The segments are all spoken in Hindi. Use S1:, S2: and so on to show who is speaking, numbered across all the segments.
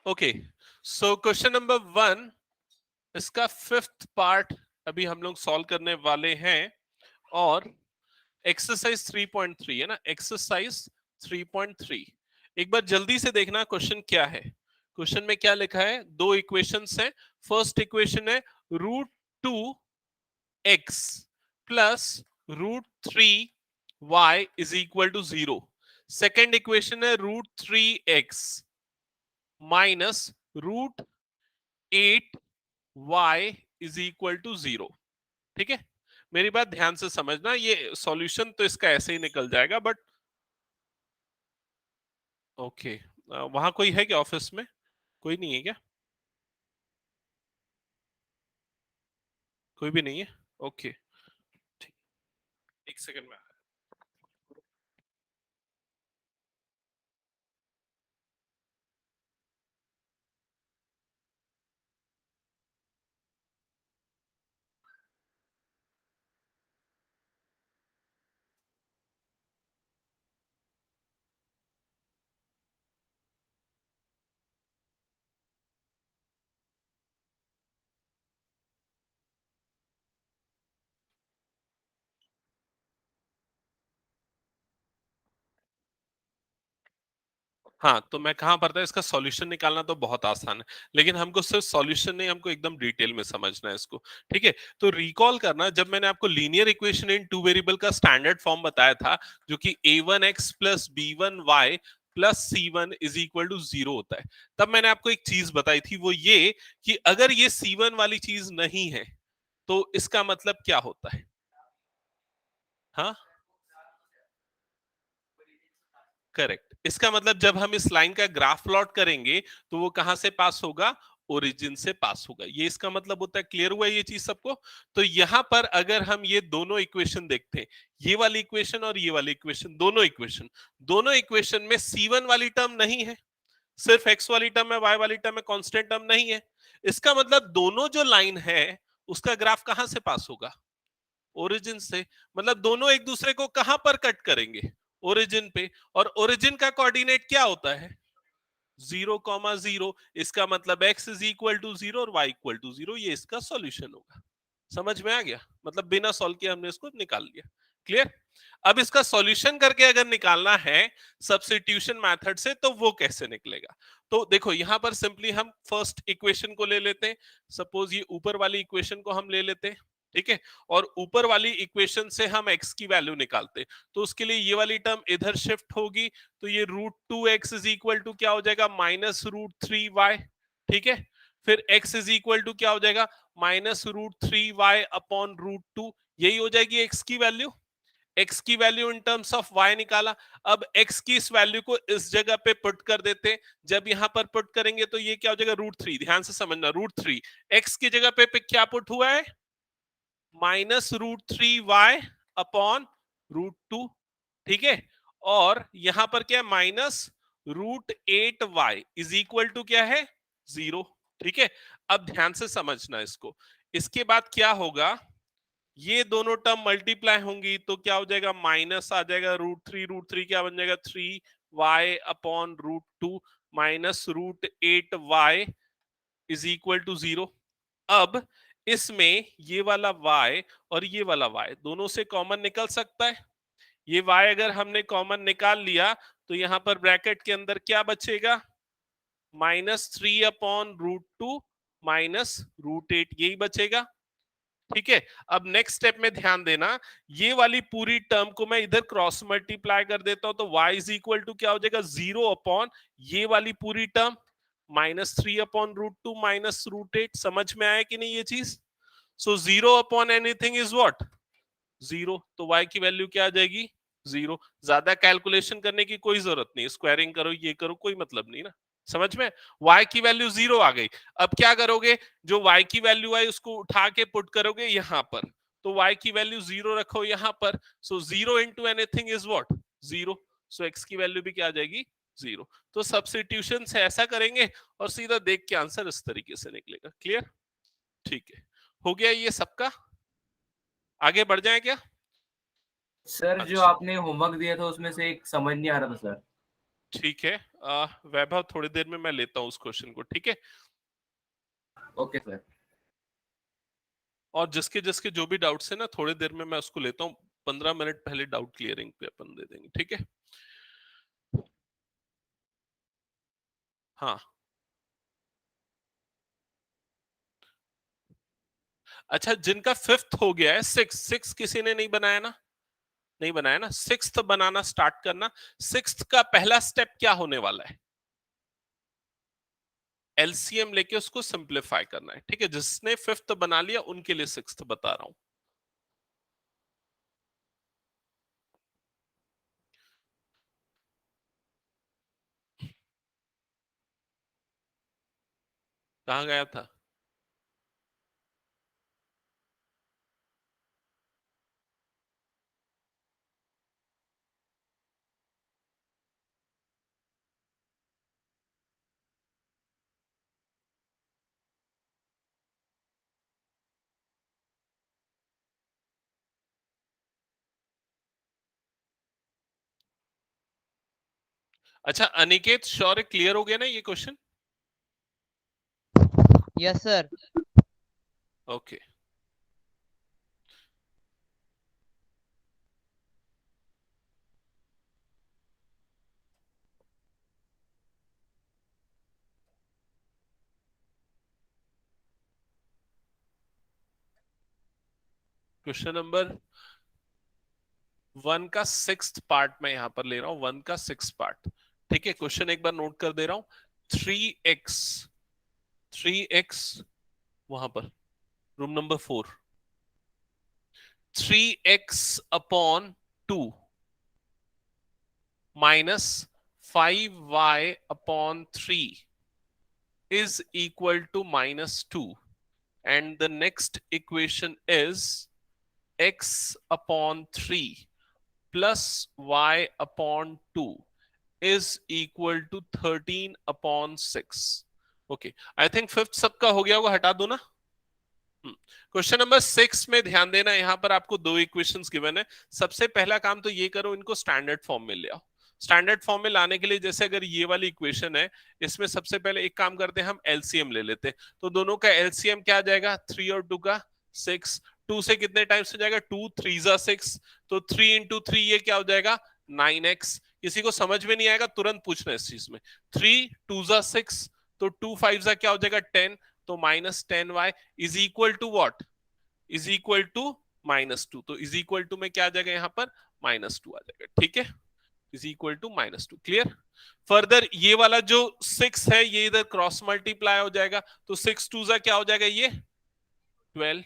S1: ओके, सो क्वेश्चन नंबर 1, इसका 5th पार्ट अभी हम लोग सॉल्व करने वाले हैं। और एक्सरसाइज 3.3 है ना, एक्सरसाइज 3.3। एक बार जल्दी से देखना क्वेश्चन क्या है। क्वेश्चन में क्या लिखा है, दो इक्वेशंस हैं। फर्स्ट इक्वेशन है √2x plus √3y is equal to 0। Second equation है √3x minus √8y is equal to 0। ठीक है, मेरी बात ध्यान से समझना, ये सॉल्यूशन तो इसका ऐसे ही निकल जाएगा, बट ओके। वहां कोई है क्या ऑफिस में? कोई नहीं है क्या? कोई भी नहीं है? ओके, ठीक, एक सेकंड में। हाँ, तो मैं कहां पर था, इसका सॉल्यूशन निकालना तो बहुत आसान है, लेकिन हमको सिर्फ सॉल्यूशन नहीं, हमको एकदम डिटेल में समझना है इसको। ठीक है, तो रिकॉल करना, जब मैंने आपको linear equation in two variable का स्टैंडर्ड फॉर्म बताया था, जो कि a1x plus b1y plus c1 is equal to 0 होता है, तब मैंने आपको एक चीज बताई थी, वो ये कि अगर ये c1 वाली चीज नहीं है तो इसका मतलब क्या होता है? हाँ, करेक्ट। इसका मतलब जब हम इस लाइन का ग्राफ प्लॉट करेंगे तो वो कहां से पास होगा? ओरिजिन से पास होगा। ये इसका मतलब होता है। क्लियर हुआ ये चीज सबको? तो यहां पर अगर हम ये दोनों इक्वेशन देखते हैं, ये वाली इक्वेशन और ये वाली इक्वेशन, दोनों इक्वेशन में C1 वाली टर्म नहीं है, सिर्फ x वाली टर्म है, y वाली टर्म है, कांस्टेंट टर्म नहीं है। इसका मतलब दोनों जो लाइन है उसका ग्राफ कहां से पास होगा? ओरिजिन से। मतलब दोनों एक दूसरे को कहां पर कट करेंगे? ओरिजिन पे। और ओरिजिन का कोऑर्डिनेट क्या होता है? 0,0। इसका मतलब x इज इक्वल टू 0 और y इक्वल टू 0। ये इसका सॉल्यूशन होगा। समझ में आ गया? मतलब बिना सॉल्व किए हमने इसको निकाल लिया। क्लियर? अब इसका सॉल्यूशन करके अगर निकालना है सब्स्टिट्यूशन मेथड से, तो वो कैसे निकलेगा? तो देखो, यहां पर सिंपली हम फर्स्ट इक्वेशन को ले लेते हैं। सपोज ये ऊपर वाली इक्वेशन को हम ले लेते हैं। ठीक है, और ऊपर वाली इक्वेशन से हम x की वैल्यू निकालते हैं, तो उसके लिए ये वाली टर्म इधर शिफ्ट होगी, तो ये √2x इज इक्वल टू क्या हो जाएगा? -√3y। ठीक है, फिर x इज इक्वल टू क्या हो जाएगा? -√3y upon √2। यही हो जाएगी x की वैल्यू। x की value in terms of y निकाला। अब x की इस वैल्यू को इस जगह पे पुट कर देते हैं। जब यहां पर पुट करेंगे तो ये क्या हो जाएगा? √3। ध्यान से समझना, √3 x की जगह पे क्या पुट हुआ है? -√3y upon √2। ठीक है, और यहां पर क्या है? -√8y इज इक्वल टू क्या है? 0। ठीक है, अब ध्यान से समझना इसको। इसके बाद क्या होगा? ये दोनों टर्म मल्टीप्लाई होंगी तो क्या हो जाएगा? माइनस आ जाएगा √3 क्या बन जाएगा? 3y upon √2 minus √8y is equal to 0। अब इसमें ये वाला y और ये वाला y दोनों से कॉमन निकल सकता है। ये y अगर हमने कॉमन निकाल लिया तो यहां पर ब्रैकेट के अंदर क्या बचेगा? -3 अपॉन √2 माइनस √8, यही बचेगा। ठीक है, अब नेक्स्ट स्टेप में ध्यान देना, ये वाली पूरी टर्म को मैं इधर क्रॉस मल्टीप्लाई कर देता हूं, तो y इज इक्वल टू क्या हो जाएगा? 0 अपॉन ये वाली पूरी टर्म -3 अपॉन √2 माइनस √8। समझ में आया कि नहीं ये चीज? सो 0 अपॉन एनीथिंग इज व्हाट? 0। तो y की वैल्यू क्या आ जाएगी? 0। ज्यादा कैलकुलेशन करने की कोई जरूरत नहीं, स्क्वायरिंग करो, ये करो, कोई मतलब नहीं ना। समझ में? y की वैल्यू 0 आ गई। अब क्या करोगे? जो y की वैल्यू आई उसको उठा के पुट करोगे यहां पर, तो y की वैल्यू 0 रखो यहां पर। सो 0 into anything is what? 0। So x की वैल्यू भी क्या आ जाएगी? 0। तो सब्स्टिट्यूशन से ऐसा करेंगे और सीधा देख के आंसर इस तरीके से निकलेगा। क्लियर? ठीक है, हो गया ये सबका? आगे बढ़ जाए क्या?
S2: सर जो
S1: अच्छा,
S2: आपने होमवर्क दिया था उसमें से एक समझ नहीं आ रहा था सर।
S1: ठीक है, वैभव थोड़ी देर में मैं लेता हूँ उस क्वेश्चन को, ठीक है।
S2: Okay sir.
S1: और जिसके जिसके जो भी डाउट्स है ना, थोड़ी देर में मैं उसको लेता हूँ, 15 मिनट पहले डाउट क्लियरिंग पे अपन दे देंगे, ठीक है। हाँ, अच्छा, जिनका फिफ्थ हो गया है, सिक्स सिक्स किसी ने नहीं बनाया ना, नहीं बनाया ना, सिक्स्थ बनाना स्टार्ट करना। सिक्स्थ का पहला स्टेप क्या होने वाला है? एलसीएम लेके उसको सिंप्लीफाई करना है, ठीक है। जिसने फिफ्थ बना लिया उनके लिए सिक्स्थ बता रहा हूं। कहां गया था? अच्छा अनिकेत, श्योर क्लियर हो गया ना ये question?
S3: Yes sir.
S1: Okay, question number 1 का सिक्स्थ पार्ट मैं यहां पर ले रहा हूं, 1 का सिक्स पार्ट, ठीक है। क्वेश्चन एक बार नोट कर दे रहा हूं। 3x, 3x वहां पर room number 4, 3x upon 2 minus 5y upon 3 is equal to -2, and the next equation is x upon 3 plus y upon 2 is equal to 13 upon 6. Okay, I think fifth सबका हो गया, वो हटा दो ना। क्वेश्चन नंबर 6 में ध्यान देना, यहां पर आपको दो इक्वेशंस गिवन है। सबसे पहला काम तो ये करो, इनको स्टैंडर्ड फॉर्म में ले आओ। स्टैंडर्ड फॉर्म में लाने के लिए, जैसे अगर ये वाली इक्वेशन है, इसमें सबसे पहले एक काम करते हैं, हम एलसीएम ले लेते हैं। तो दोनों का एलसीएम क्या आ जाएगा? 3 और 2 का 6। 2 से कितने टाइम्स हो जाएगा? 2 3 जा 6, तो 3 इंटू 3 ये क्या हो जाएगा? 9x। किसी को समझ में नहीं आएगा तुरंत पूछना इस चीज में। 3 2 जा 6, तो 2 5 जा क्या हो जाएगा? 10, तो -10y is equal to what? Is equal to -2। तो इज इक्वल टू में क्या आ जाएगा? यहां पर -2 आ जाएगा, ठीक है। Is equal to -2, clear. Further ये वाला जो 6 है, ये इधर क्रॉस मल्टीप्लाई हो जाएगा, तो 6 2 जा क्या हो जाएगा? ये 12,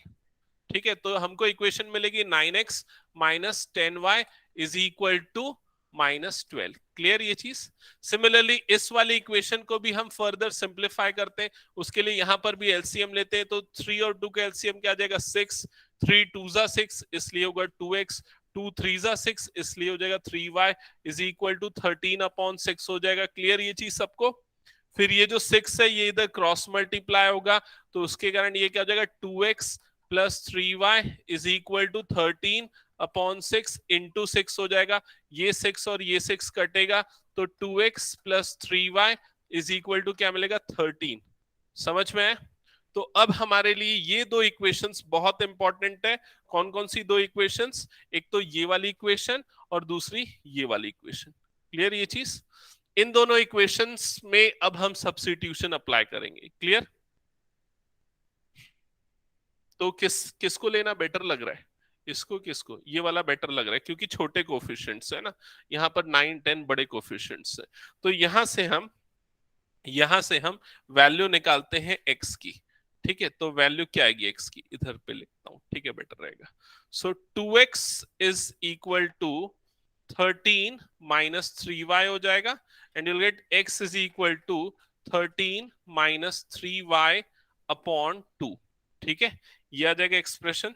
S1: ठीक है। तो हमको इक्वेशन मिलेगी 9x minus 10y is equal to -12। Clear ये चीज। सिमिलरली इस वाली इक्वेशन को भी हम फर्दर सिंप्लीफाई करते हैं, उसके लिए यहां पर भी एलसीएम लेते हैं। तो 3 और 2 का एलसीएम क्या आ जाएगा? 6, 3 2 जा 6, इसलिए होगा 2x, 2 3 जा 6, इसलिए हो जाएगा 3y is equal to 13 upon 6 हो जाएगा। क्लियर ये चीज सबको। फिर ये जो 6 है, ये इधर क्रॉस मल्टीप्लाई होगा, तो उसके कारण ये क्या हो जाएगा? 2x plus 3y is equal to 13 upon 6 into 6 हो जाएगा। ये 6 और ये 6 कटेगा, तो 2x plus 3y is equal to क्या मिलेगा? 13। समझ में है? तो अब हमारे लिए ये दो इक्वेशंस बहुत इंपॉर्टेंट है। कौन कौन सी दो इक्वेशंस? एक तो ये वाली इक्वेशन और दूसरी ये वाली इक्वेशन। क्लियर ये चीज। इन दोनों इक्वेशंस में अब हम सब्स्टिट्यूशन अप्लाई करेंगे। क्लियर। तो किसको लेना बेटर लग रहा है? इसको किसको? ये वाला बेटर लग रहा है, क्योंकि छोटे कोफिशिएंट्स है ना, यहाँ पर 9 10 बड़े कोफिशिएंट्स है। तो यहां से हम वैल्यू निकालते हैं एक्स की, ठीक है। तो वैल्यू क्या आएगी एक्स की? इधर पे लिखता हूं, ठीक है, बेटर रहेगा। So 2x is equal to 13 minus 3y हो जाएगा, and you'll get x is equal to 13 minus 3y upon 2, ठीक है। ये आ जाएगा एक्सप्रेशन।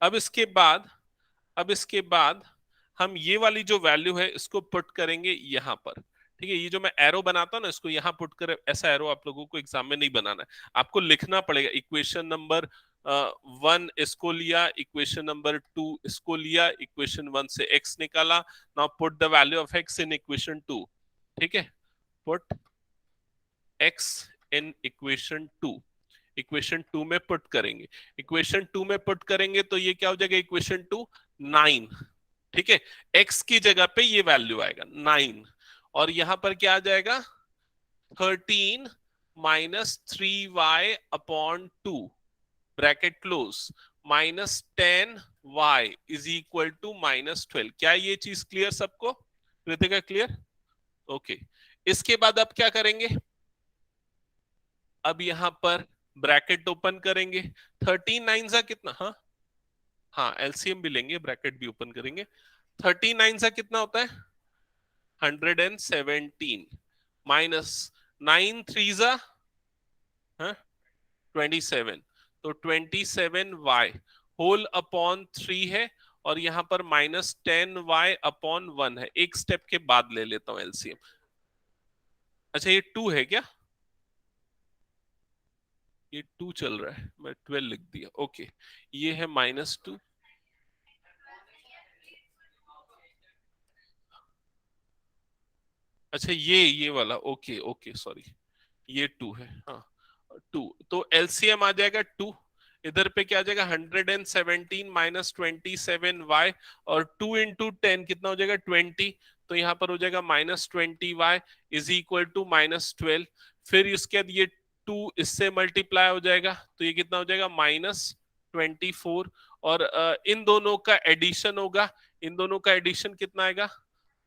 S1: अब इसके बाद अब इसके बाद हम ये वाली जो वैल्यू है इसको पुट करेंगे यहां पर, ठीक है। ये जो मैं एरो बनाता हूं ना, इसको यहां पुट कर, ऐसा एरो आप लोगों को एग्जाम में नहीं बनाना है, आपको लिखना पड़ेगा। इक्वेशन नंबर 1 इसको लिया, इक्वेशन नंबर 2 इसको लिया, इक्वेशन 1 से x निकाला, now put the value of x in equation 2, ठीक है, put x in equation 2, equation 2 में पुट करेंगे, इक्वेशन 2 में पुट करेंगे तो ये क्या हो जाएगा, इक्वेशन 2 9, ठीक है, x की जगह पे ये वैल्यू आएगा 9, और यहां पर क्या आ जाएगा 13 minus 3y upon 2 bracket close minus 10y is equal to minus 12। क्या ये चीज क्लियर सबको, कृतिका क्लियर? ओके, इसके बाद अब क्या करेंगे, अब यहां पर ब्रैकेट ओपन करेंगे, 13 9 सा कितना, हाँ हाँ एलसीएम भी लेंगे, ब्रैकेट भी ओपन करेंगे, 13 9 सा कितना होता है 117 माइनस 9 3 सा 27, तो 27y होल अपॉन 3 है, और यहां पर माइनस 10y अपॉन 1 है, एक स्टेप के बाद ले लेता हूं एलसीएम। अच्छा ये 2 है क्या, ये 2 चल रहा है, मैं 12 लिख दिया, ओके, ये है -2, अच्छा ये वाला, ओके ओके सॉरी, ये 2 है, हाँ 2, तो एलसीएम आ जाएगा 2, इधर पे क्या आ जाएगा 117 माइनस 27y, और 2 इंटू 10 कितना हो जाएगा 20, तो यहां पर हो जाएगा -20y इज इक्वल टू -12, फिर इसके बाद ये 2 इससे मल्टीप्लाई हो जाएगा, तो ये कितना हो जाएगा -24, और इन दोनों का एडिशन होगा, इन दोनों का एडिशन कितना आएगा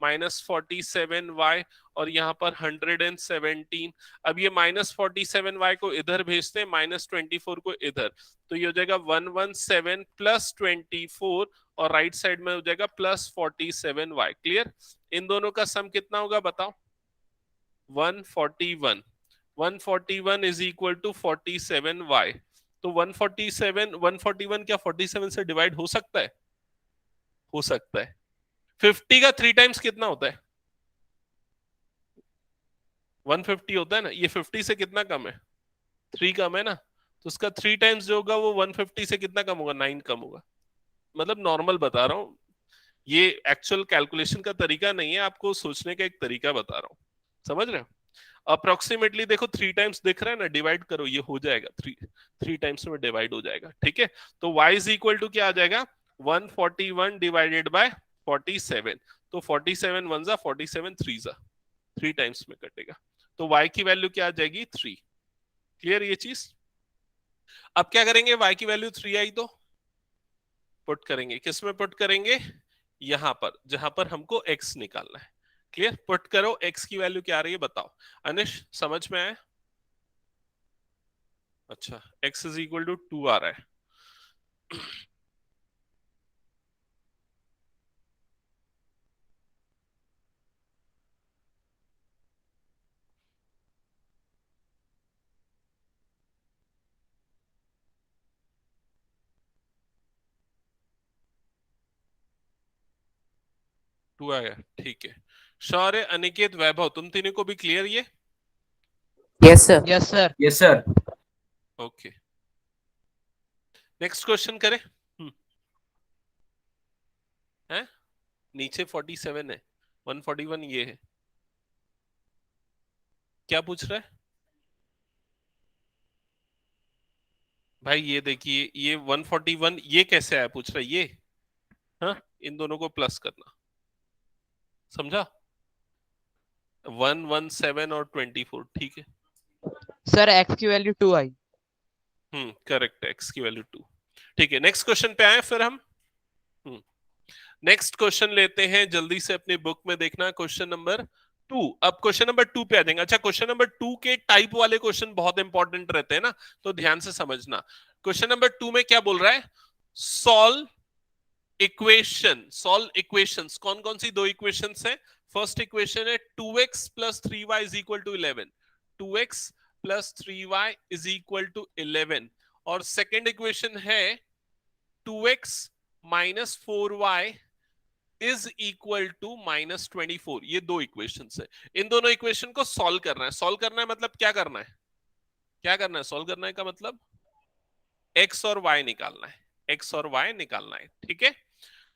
S1: -47y, और यहाँ पर 117, अब ये -47y को इधर भेजते हैं, -24 को इधर, तो ये हो जाएगा 117 प्लस 24, और राइट साइड में हो जाएगा +47y। क्लियर, इन दोनों का सम कितना होगा बताओ, 141, 141 इज इक्वल टू 47y, तो 141 क्या 47 से डिवाइड हो सकता है, हो सकता है, 50 का 3 टाइम्स कितना होता है 150 होता है ना, ये 50 से कितना कम है 3 कम है ना, तो उसका 3 टाइम्स जो होगा वो 150 से कितना कम होगा 9 कम होगा, मतलब नॉर्मल बता रहा हूं, ये एक्चुअल कैलकुलेशन का तरीका नहीं है, आपको सोचने का एक तरीका बता रहा हूं, समझ रहे हो, अप्रोक्सीमेटली देखो 3 टाइम्स दिख रहा है ना, डिवाइड करो ये हो जाएगा 3 टाइम्स में डिवाइड हो जाएगा, ठीक है, तो y इज इक्वल टू क्या आ जाएगा 141 डिवाइडेड बाय 47, तो 47 वन जा 47 थ्री जा 3 टाइम्स में कटेगा, तो y की वैल्यू क्या आ जाएगी 3। क्लियर ये चीज, अब क्या करेंगे y की वैल्यू 3 आई तो पुट करेंगे, किस में पुट करेंगे, यहां पर जहां पर हमको x निकालना है। क्लियर, पुट करो, x की वैल्यू क्या आ रही है बताओ, अनिश समझ में आया, अच्छा x इज इक्वल टू 2 आ रहा है, टू आया, ठीक है, शौर्य अनिकेत वैभव तुम तीनों को भी क्लियर ये,
S3: yes sir.
S4: Yes sir.
S2: Yes sir.
S1: Okay next question करें, हैं नीचे 47 है, 141 ये है, क्या पूछ रहा है भाई, ये देखिए ये 141 ये कैसे आया पूछ रहा है ये, हाँ इन दोनों को प्लस करना, समझा, 117 और 24, ठीक है,
S4: सर x की वैल्यू 2 आई।
S1: करेक्ट, x की वैल्यू 2, ठीक है, नेक्स्ट क्वेश्चन पे आए फिर हम, नेक्स्ट क्वेश्चन लेते हैं, जल्दी से अपनी बुक में देखना, क्वेश्चन नंबर 2, अब क्वेश्चन नंबर 2 पे आ जाएंगे। अच्छा क्वेश्चन नंबर 2 के टाइप वाले क्वेश्चन बहुत इंपॉर्टेंट रहते हैं ना, तो ध्यान से समझना, क्वेश्चन नंबर 2 में क्या बोल रहा है, सॉल्व इक्वेशन, सॉल्व इक्वेशंस, कौन कौन सी दो इक्वेशंस है, फर्स्ट इक्वेशन है 2x plus 3y is equal to 11, 2x plus 3y is equal to 11, और सेकेंड इक्वेशन है 2x minus 4y is equal to -24, ये दो इक्वेशन है, इन दोनों इक्वेशन को सॉल्व करना है, सॉल्व करना है मतलब क्या करना है, क्या करना है, सॉल्व करना है का मतलब x और y निकालना है, x और y निकालना है, ठीक है,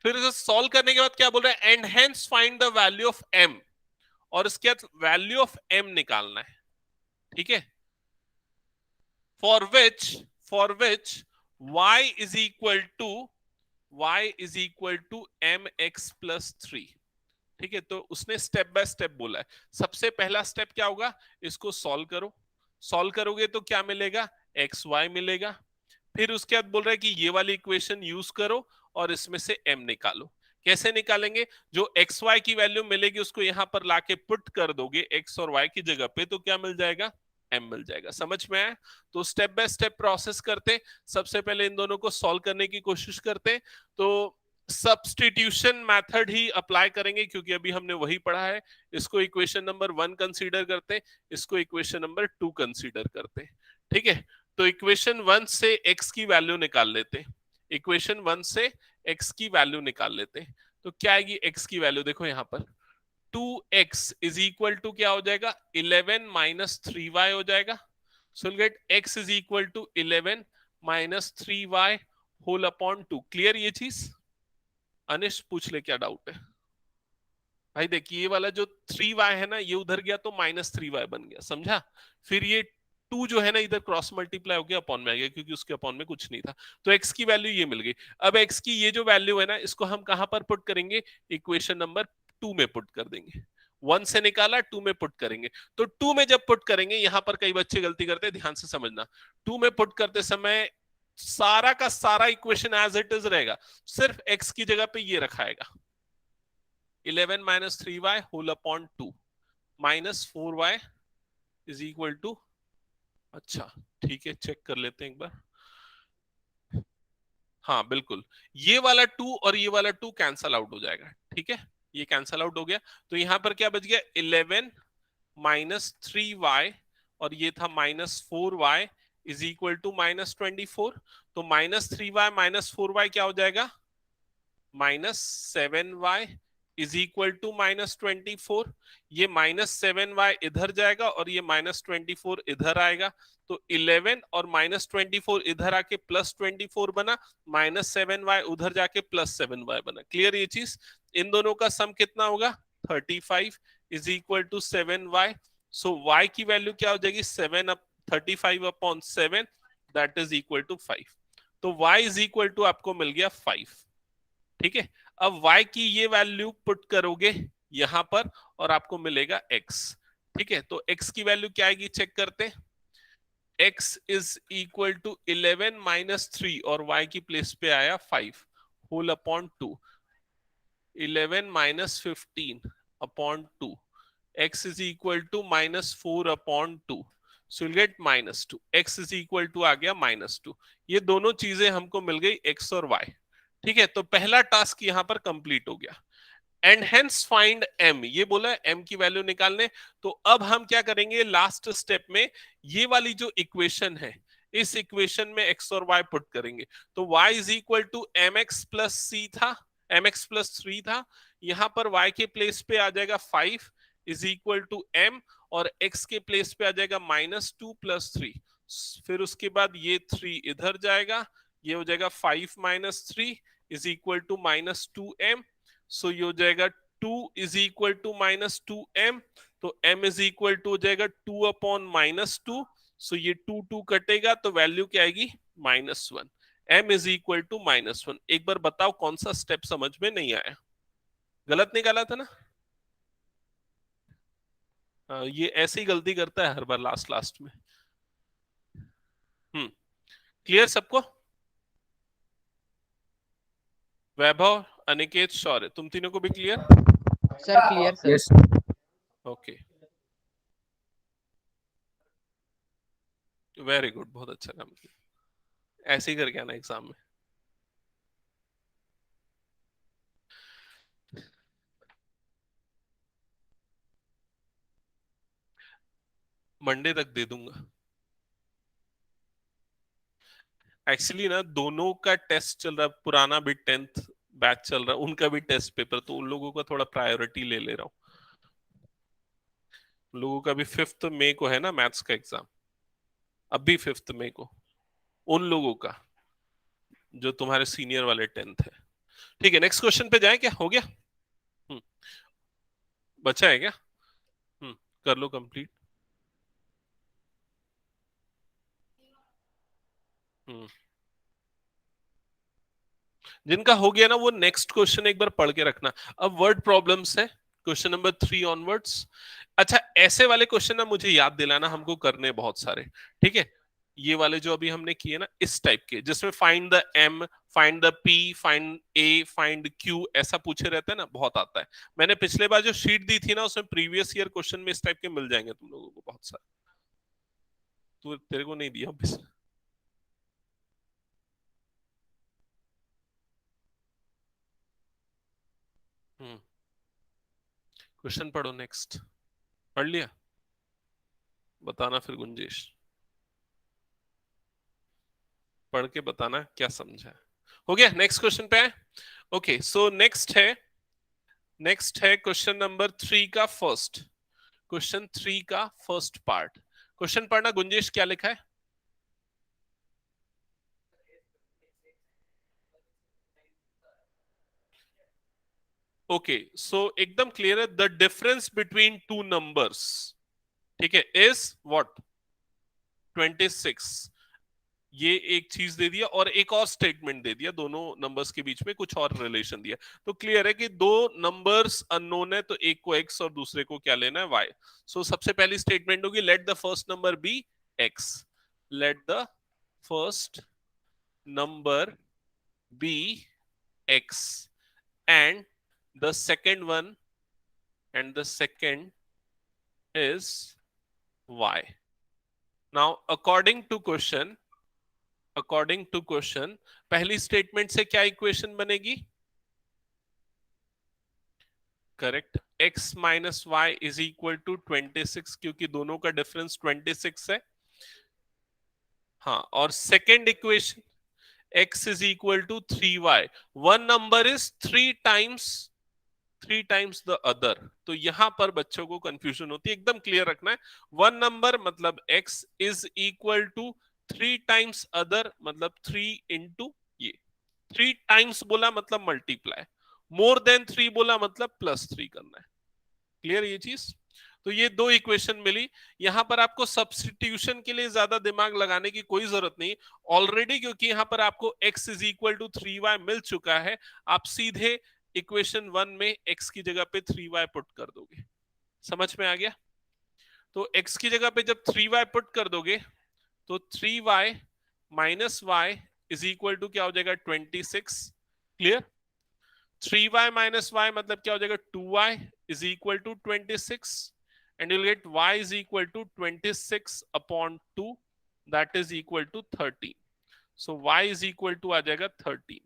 S1: फिर इसे सॉल्व करने के बाद क्या बोल रहा है, and hence find the value of m, और इसके बाद वैल्यू ऑफ m निकालना है, ठीक है। For which y is equal to mx plus 3, ठीक है। तो उसने स्टेप बाय स्टेप बोला है। सबसे पहला स्टेप क्या होगा, इसको सॉल्व करो, सॉल्व करोगे तो क्या मिलेगा, एक्स वाई मिलेगा। फिर उसके बाद बोल रहा है कि ये वाली इक्वेशन यूज करो और इसमें से m निकालो। कैसे निकालेंगे, जो एक्स वाई की वैल्यू मिलेगी उसको यहां पर लाके पुट कर दोगे एक्स और वाई की जगह पे, तो क्या मिल जाएगा, m मिल जाएगा। समझ में आया? तो स्टेप बाय स्टेप प्रोसेस करते, सबसे पहले इन दोनों को सॉल्व करने की कोशिश करते। तो सब्स्टिट्यूशन मेथड ही अप्लाई करेंगे क्योंकि अभी हमने वही पढ़ा है। इसको इक्वेशन नंबर 1 कंसीडर करते, इसको इक्वेशन नंबर 2 कंसीडर करते, ठीक है। तो इक्वेशन 1 से x की वैल्यू निकाल लेते, इक्वेशन 1 से x की वैल्यू निकाल लेते। तो क्या आएगी x की वैल्यू, देखो यहां पर 2x इज इक्वल टू क्या हो जाएगा, 11 माइनस 3y हो जाएगा। So will get x is equal to 11 minus 3y whole upon 2। Clear ये चीज? अनिश पूछ ले क्या डाउट है भाई। देखिए ये वाला जो 3y है ना, ये उधर गया तो माइनस 3y बन गया, समझा। फिर ये 2 जो है ना इधर क्रॉस मल्टीप्लाई हो गया, अपॉन में आ गया क्योंकि उसके अपॉन में कुछ नहीं था। तो x की वैल्यू ये मिल गई। अब x की ये जो वैल्यू है ना, इसको हम कहां पर पुट करेंगे, इक्वेशन नंबर 2 में पुट कर देंगे। 1 से निकाला, 2 में पुट करेंगे। तो 2 में जब पुट करेंगे, यहां पर कई बच्चे गलती करते हैं, ध्यान से समझना। 2 में पुट करते समय सारा का सारा इक्वेशन एज इट इज रहेगा, सिर्फ x की जगह पे ये रखाएगा, 11 minus 3y whole upon 2 minus 4y is equal to, अच्छा ठीक है, चेक कर लेते हैं एक बार। हाँ बिल्कुल, ये वाला 2 और ये वाला 2 कैंसल आउट हो जाएगा, ठीक है, ये कैंसल आउट हो गया। तो यहां पर क्या बच गया, 11 माइनस 3y और ये था minus 4y is equal to minus 24। तो माइनस 3y माइनस 4y क्या हो जाएगा, minus 7y is equal to minus 24। ये माइनस 7y इधर जाएगा और ये माइनस 24 इधर आएगा। तो 11 और माइनस 24 इधर आके प्लस 24 बना, माइनस 7y उधर जाके प्लस 7y बना। क्लियर ये चीज? इन दोनों का सम कितना होगा, 35 is equal to 7y। So y की वैल्यू क्या हो जाएगी, 35 upon 7 that is equal to 5। तो y इज इक्वल टू आपको मिल गया 5, ठीक है। अब y की ये वैल्यू पुट करोगे यहां पर और आपको मिलेगा x, ठीक है। तो x की वैल्यू क्या आएगी, चेक करते। x is equal to 11 minus 3 और y की प्लेस पे आया 5 whole upon 2, 11 minus 15 upon 2, x is equal to minus 4 upon 2। So will get minus 2, x is equal to आ गया माइनस 2। ये दोनों चीजें हमको मिल गई, x और y, ठीक है। तो पहला टास्क यहां पर कंप्लीट हो गया। एंड हेंस फाइंड m, ये बोला है m की वैल्यू निकालने। तो अब हम क्या करेंगे, लास्ट स्टेप में ये वाली जो इक्वेशन है, इस इक्वेशन में x और y पुट करेंगे। तो y is equal to mx plus c था, mx प्लस 3 था। यहां पर y के प्लेस पे आ जाएगा 5 इज इक्वल टू m और x के प्लेस पे आ जाएगा माइनस 2 प्लस 3। फिर उसके बाद ये 3 इधर जाएगा, ये हो जाएगा 5 minus 3 is equal to minus 2m। So ये हो जाएगा 2 is equal to minus 2m। तो m इज इक्वल टू हो जाएगा 2 अपॉन माइनस 2। सो ये 2 2 कटेगा तो वैल्यू क्या आएगी, minus 1। m is equal to minus 1। एक बार बताओ कौन सा स्टेप समझ में नहीं आया, गलत निकाला था ना। ये ऐसे ही गलती करता है हर बार लास्ट लास्ट में। क्लियर सबको? वैभव, अनिकेत, शौर्य, तुम तीनों को भी clear?
S4: Sir clear sir.
S2: Yes.
S1: Okay, very good, बहुत अच्छा काम किया। ऐसे ही करके आना एग्जाम में। मंडे तक दे दूंगा। एक्चुअली ना दोनों का टेस्ट चल रहा है, पुराना भी 10th बैच चल रहा है, उनका भी टेस्ट पेपर, तो उन लोगों का थोड़ा प्रायोरिटी ले ले रहा हूँ। लोगों का भी 5th मई को है ना मैथ्स का एग्जाम, अभी 5th मई को, उन लोगों का जो तुम्हारे सीनियर वाले 10th है। ठीक है, नेक्स्ट क्वेश्चन पे जाए क्या, हो गया? बचा है क्या? कर लो कंप्लीट। जिनका हो गया ना वो नेक्स्ट क्वेश्चन एक बार पढ़ के रखना। अब वर्ड प्रॉब्लम्स है क्वेश्चन नंबर 3 ऑनवर्ड्स। अच्छा, ऐसे वाले क्वेश्चन ना मुझे याद दिलाना, हमको करने बहुत सारे, ठीक है। ये वाले जो अभी हमने किए ना इस टाइप के, जिसमें find the m, find the p, find a, find q, ऐसा पूछे रहते हैं ना, बहुत आता है। मैंने पिछले बार जो शीट दी थी ना उसमें प्रीवियस ईयर क्वेश्चन में इस टाइप के मिल जाएंगे तुम लोगों को बहुत सारे। तो तेरे को नहीं दिया पिछले। क्वेश्चन पढ़ो नेक्स्ट। पढ़ लिया? बताना फिर गुंजेश, पढ़ के बताना क्या समझा। हो गया, नेक्स्ट क्वेश्चन पे है। ओके, सो नेक्स्ट है क्वेश्चन नंबर 3 का फर्स्ट, क्वेश्चन 3 का फर्स्ट पार्ट। क्वेश्चन पढ़ना गुंजेश, क्या लिखा है? ओके, सो एकदम क्लियर है। The difference between two numbers, ठीक है, इज व्हाट? 26। ये एक चीज दे दिया और एक और स्टेटमेंट दे दिया, दोनों नंबर्स के बीच में कुछ और रिलेशन दिया। तो क्लियर है कि दो नंबर्स अननोन है, तो एक को एक्स और दूसरे को क्या लेना है? वाई। सो सबसे पहली स्टेटमेंट होगी let the first number be x, let the first number be x and the second one and the second is y. Now according to question, पहली स्टेटमेंट से क्या इक्वेशन बनेगी? Correct, x minus y is equal to 26, क्योंकि दोनों का डिफरेंस 26 है। हाँ, और second equation x is equal to 3y, one number is 3 times the other. तो यहां पर बच्चों को कंफ्यूजन होती है, एकदम क्लियर रखना है। वन नंबर मतलब x is equal to 3 times other, मतलब 3 इंटू ये। 3 टाइम्स बोला मतलब मल्टीप्लाई, मोर देन 3 बोला मतलब +3 करना है। क्लियर ये चीज? तो ये दो इक्वेशन मिली। यहां पर आपको सब्स्टिट्यूशन के लिए ज्यादा दिमाग लगाने की कोई जरूरत नहीं ऑलरेडी, क्योंकि यहां पर आपको x is equal to 3y मिल चुका है। आप सीधे इक्वेशन 1 में x की जगह पे 3y पुट कर दोगे। समझ में आ गया? तो x की जगह पे जब 3y पुट कर दोगे तो 3y minus y is equal to क्या हो जाएगा? 26। क्लियर? 3y माइनस वाई मतलब क्या हो जाएगा? 2y is equal to 26 and you'll get y is equal to 26 upon 2, that is equal to 13. So y is equal to आ जाएगा 13।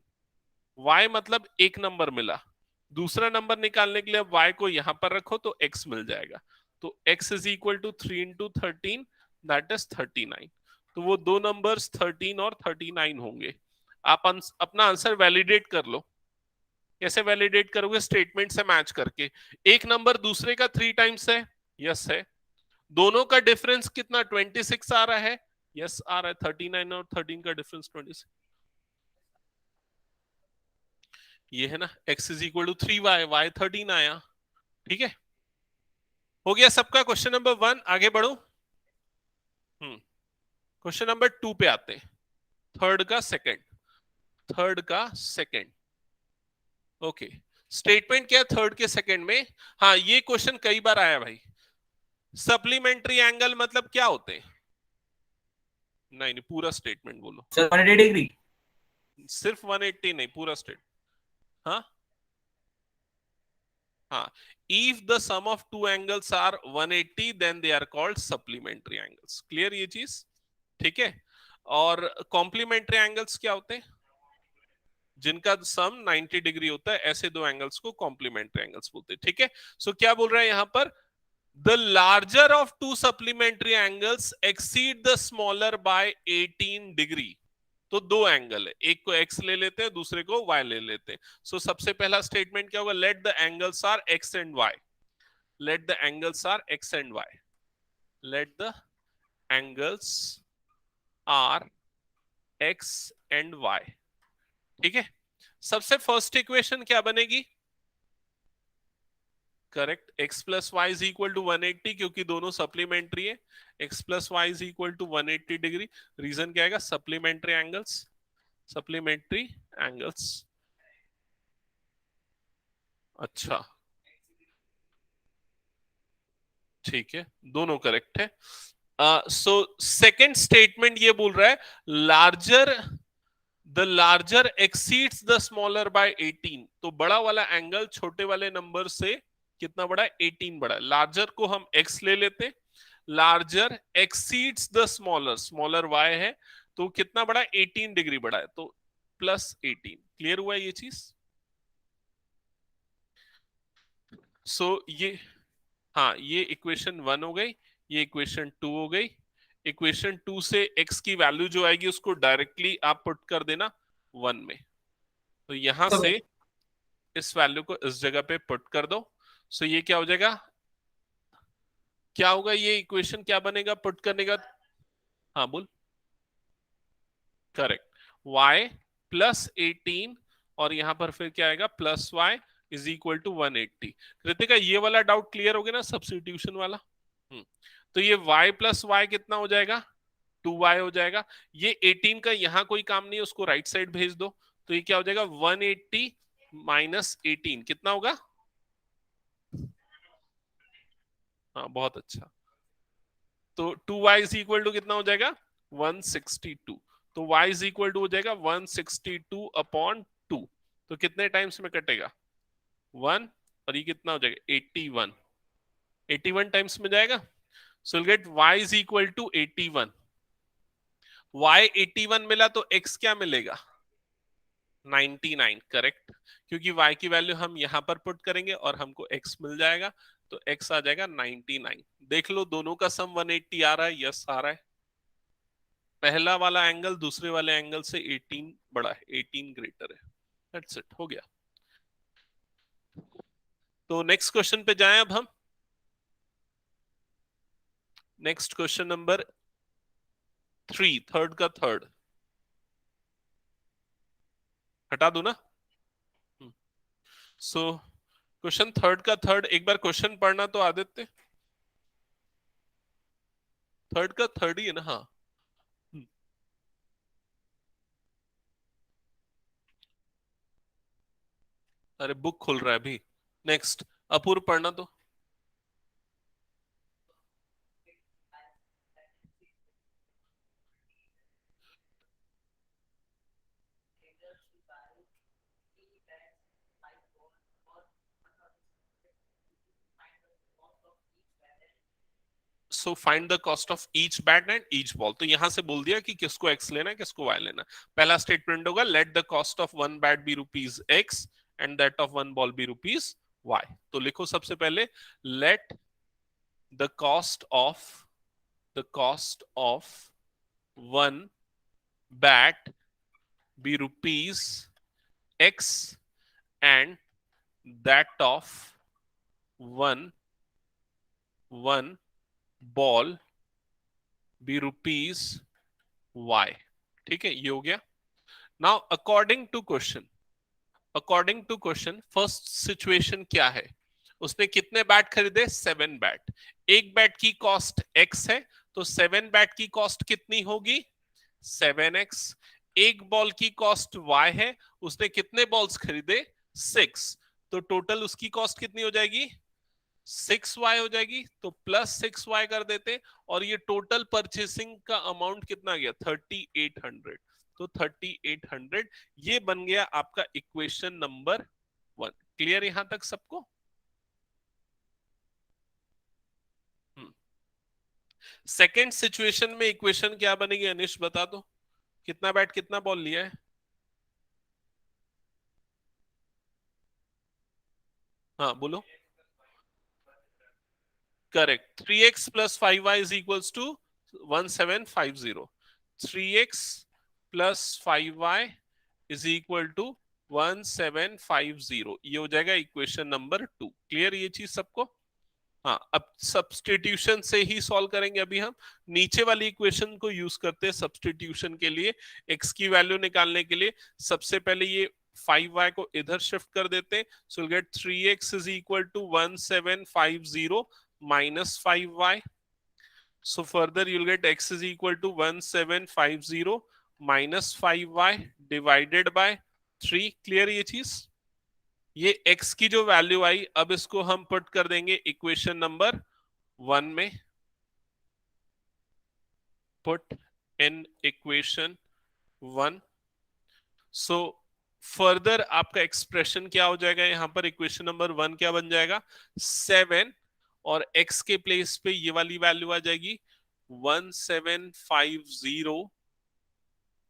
S1: y मतलब एक नंबर मिला, दूसरा नंबर निकालने के लिए अब y को यहां पर रखो तो x मिल जाएगा। तो x is equal to 3 into 13, that is 39। तो वो दो नंबर्स 13 और 39 होंगे। आप अपना आंसर वैलिडेट कर लो। कैसे वैलिडेट करोगे? स्टेटमेंट से मैच करके। एक नंबर दूसरे का 3 टाइम्स है, यस है। दोनों का डिफरेंस कितना? 26 आ रहा है, यस आ रहा है। 39 और 13 का डिफरेंस 26। ये है ना, x is equal to 3y, y 13 आया। ठीक है, हो गया सबका क्वेश्चन नंबर 1। आगे बढ़ो। क्वेश्चन नंबर 2 पे आते हैं, थर्ड का सेकंड। ओके, स्टेटमेंट क्या है थर्ड के सेकंड में? हाँ, ये क्वेश्चन कई बार आया भाई। सप्लीमेंट्री एंगल मतलब क्या होते हैं? नहीं, पूरा स्टेटमेंट बोलो।
S2: 180 डिग्री।
S1: सिर्फ 180 नहीं, पूरा स्टेट। हाँ हाँ, if the sum of two angles are 180 then they are called supplementary angles। Clear ये चीज? ठीक है। और कॉम्प्लीमेंट्री एंगल्स क्या होते हैं? जिनका सम 90 डिग्री होता है, ऐसे दो एंगल्स को कॉम्प्लीमेंट्री एंगल्स बोलते हैं। ठीक है, सो क्या बोल रहा है यहां पर? The larger of to supplementary angles exceed the smaller by 18 degree. तो दो एंगल है, एक को x ले लेते हैं, दूसरे को y ले लेते हैं। सो सबसे पहला स्टेटमेंट क्या होगा? Let the angles are x and y, let the angles are x and y, let the angles are x and y। ठीक है, सबसे फर्स्ट इक्वेशन क्या बनेगी? Correct. x plus y is equal to 180 क्योंकि दोनों सप्लीमेंट्री है। x plus y is equal to 180 degree. Reason क्या आएगा? Supplementary angles, supplementary angles. अच्छा ठीक है, दोनों करेक्ट है। सो सेकंड स्टेटमेंट ये बोल रहा है larger the larger exceeds the smaller by 18। तो बड़ा वाला एंगल छोटे वाले नंबर से कितना बड़ा है? 18 बड़ा है। लार्जर को हम x ले लेते, larger exceeds the smaller, smaller y है तो कितना बड़ा है? 18 डिग्री बड़ा है, तो प्लस 18। क्लियर हुआ ये चीज? सो ये, हाँ ये इक्वेशन 1 हो गई, ये इक्वेशन 2 हो गई। इक्वेशन 2 से x की वैल्यू जो आएगी उसको डायरेक्टली आप पुट कर देना 1 में। तो यहां से इस वैल्यू को इस जगह पे पुट कर दो। सो ये क्या हो जाएगा? क्या होगा ये इक्वेशन? क्या बनेगा पुट करने का? हाँ बोल। करेक्ट, y प्लस 18 और यहां पर फिर क्या आएगा? Plus y is equal to 180। Kritika ये वाला डाउट क्लियर हो गया ना, सब्स्टिट्यूशन वाला? तो ये y प्लस y कितना हो जाएगा? 2y हो जाएगा। ये 18 का यहां कोई काम नहीं है, उसको राइट साइड भेज दो। तो ये क्या हो जाएगा? 180 माइनस 18 कितना होगा? हाँ बहुत अच्छा। तो 2y इज इक्वल टू कितना हो जाएगा? 162। तो y इज इक्वल टू हो जाएगा 162 अपॉन 2। तो कितने टाइम्स में कटेगा? 1, और ये कितना हो जाएगा? 81। 81 टाइम्स में जाएगा। So will get y is equal to 81। y 81 मिला तो x क्या मिलेगा? 99। करेक्ट, क्योंकि y की वैल्यू हम यहां पर पुट करेंगे और हमको x मिल जाएगा, तो x आ जाएगा 99। देख लो दोनों का सम 180 आ रहा है। यस आ रहा है। पहला वाला एंगल दूसरे वाले एंगल से 18 बड़ा है, 18 ग्रेटर है। दैट्स इट, हो गया। तो नेक्स्ट क्वेश्चन पे जाएं अब हम। नेक्स्ट क्वेश्चन नंबर 3, थर्ड का थर्ड हटा दो ना। सो क्वेश्चन थर्ड का थर्ड, एक बार क्वेश्चन पढ़ना तो आदित्य। थर्ड का थर्ड ही है ना? हाँ अरे बुक खुल रहा है अभी। नेक्स्ट अपूर्व पढ़ना तो। So find the cost of each bat and each ball. तो यहां से बोल दिया कि किसको एक्स लेना है किसको वाई लेना। पहला स्टेटमेंट होगा let the cost of one bat be rupees X and that of one ball be rupees Y. तो लिखो सबसे पहले let the cost of one bat be rupees X and that of one ball be rupees Y. ठीक है, ये हो गया। Now according to question first situation क्या है? उसने कितने बैट खरीदे? 7 बैट। एक बैट की कॉस्ट x है, तो 7 बैट की कॉस्ट कितनी होगी? 7x। एक बॉल की कॉस्ट y है, उसने कितने बॉल्स खरीदे? 6। तो टोटल उसकी कॉस्ट कितनी हो जाएगी? 6y हो जाएगी। तो प्लस 6y कर देते, और ये टोटल परचेसिंग का अमाउंट कितना गया? 3800। तो 3800 ये बन गया आपका इक्वेशन नंबर 1। क्लियर यहां तक सबको? सेकेंड सिचुएशन में इक्वेशन क्या बनेगी अनिश बता दो। कितना बैट कितना बॉल लिया है? हाँ बोलो। Correct, 3x plus 5y is equals to 1750। 3x plus 5y is equal to 1750। ये हो जाएगा इक्वेशन नंबर 2। क्लियर ये चीज सबको? हाँ, अब सब्स्टिट्यूशन से ही सॉल्व करेंगे अभी हम। नीचे वाली इक्वेशन को यूज करते हैं सब्स्टिट्यूशन के लिए, x की वैल्यू निकालने के लिए। सबसे पहले ये 5y को इधर शिफ्ट कर देते, so will get 3x is equal to 1750 minus 5y. So further you'll get x is equal to 1750 minus 5y divided by 3. Clear ये चीज? ये x की जो वैल्यू आई, अब इसको हम पुट कर देंगे इक्वेशन नंबर 1 में. Put in equation 1. So further आपका एक्सप्रेशन क्या हो जाएगा यहां पर? इक्वेशन नंबर 1 क्या बन जाएगा? 7 और x के प्लेस पे ये वाली वैल्यू आ जाएगी 1750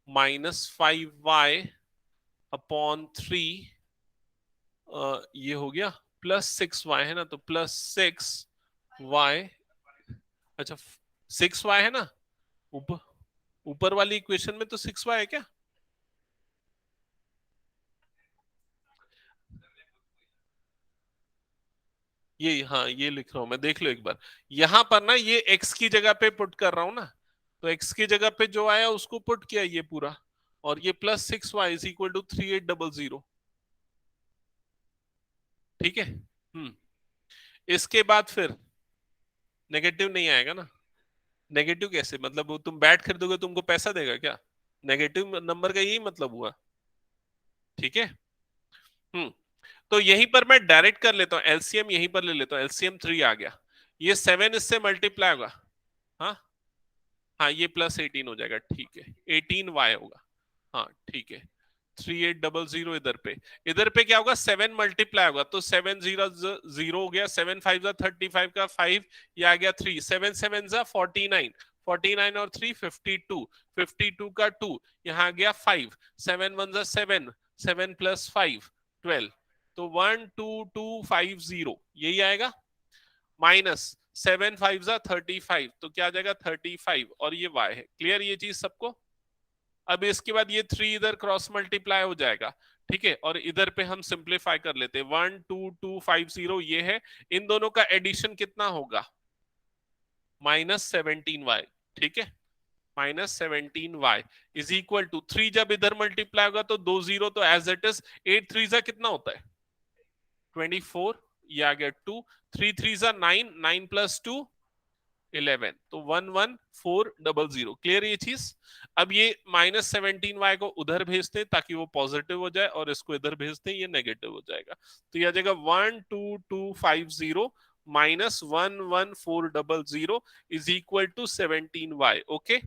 S1: माइनस 5y अपॉन 3. ये हो गया प्लस 6y है ना, तो प्लस 6y. अच्छा 6y है ना, ऊपर वाली इक्वेशन में तो 6y है क्या? ये, हाँ ये लिख रहा हूं मैं, देख लो एक बार. यहां पर ना ये x की जगह पे पुट कर रहा हूं ना, तो x की जगह पे जो आया उसको पुट किया ये पूरा, और ये plus 6y is equal to 3800. ठीक है. इसके बाद फिर नेगेटिव नहीं आएगा ना. नेगेटिव कैसे? मतलब वो तुम बैट खरीदोगे तुमको पैसा देगा क्या? नेगेटिव नंबर का यही मतलब हुआ. ठीक है. तो यहीं पर मैं डायरेक्ट कर लेता हूं, एलसीएम यहीं पर ले लेता हूं. एलसीएम 3 आ गया, ये 7 इससे मल्टीप्लाई होगा. हाँ ये प्लस 18 हो जाएगा. ठीक है, 18y होगा. हाँ ठीक है, 3800 इधर पे क्या होगा? 7 मल्टीप्लाई होगा, तो 7 0 हो गया, 7 5 35 का 5, ये आ गया 3, 7 7 49, 49 और 3 52, 52 का 2, यहाँ आ गया 5, 7 1 7, 7 प्लस 5 12, तो 12250 यही आएगा. माइनस 7 5 35, तो क्या आ जाएगा 35, और ये y है. क्लियर ये चीज सबको? अब इसके बाद ये 3 इधर क्रॉस मल्टीप्लाई हो जाएगा. ठीक है, और इधर पे हम सिंप्लीफाई कर लेते हैं. 12250 ये है, इन दोनों का एडिशन कितना होगा? Minus 17y. ठीक है, minus 17y is equal to 3, जब इधर मल्टीप्लाई होगा तो 2 0, तो एज इट इज 8 3 कितना होता है? 24, ये आ गया 2, 3 3 9, 9 प्लस 2 11, तो 11400. क्लियर ये चीज? अब ये माइनस 17y को उधर भेजते ताकि वो पॉजिटिव हो जाए, और इसको इधर भेजते ये नेगेटिव हो जाएगा. तो ये आ जाएगा 12250 minus 11400 is equal to 17y. Okay,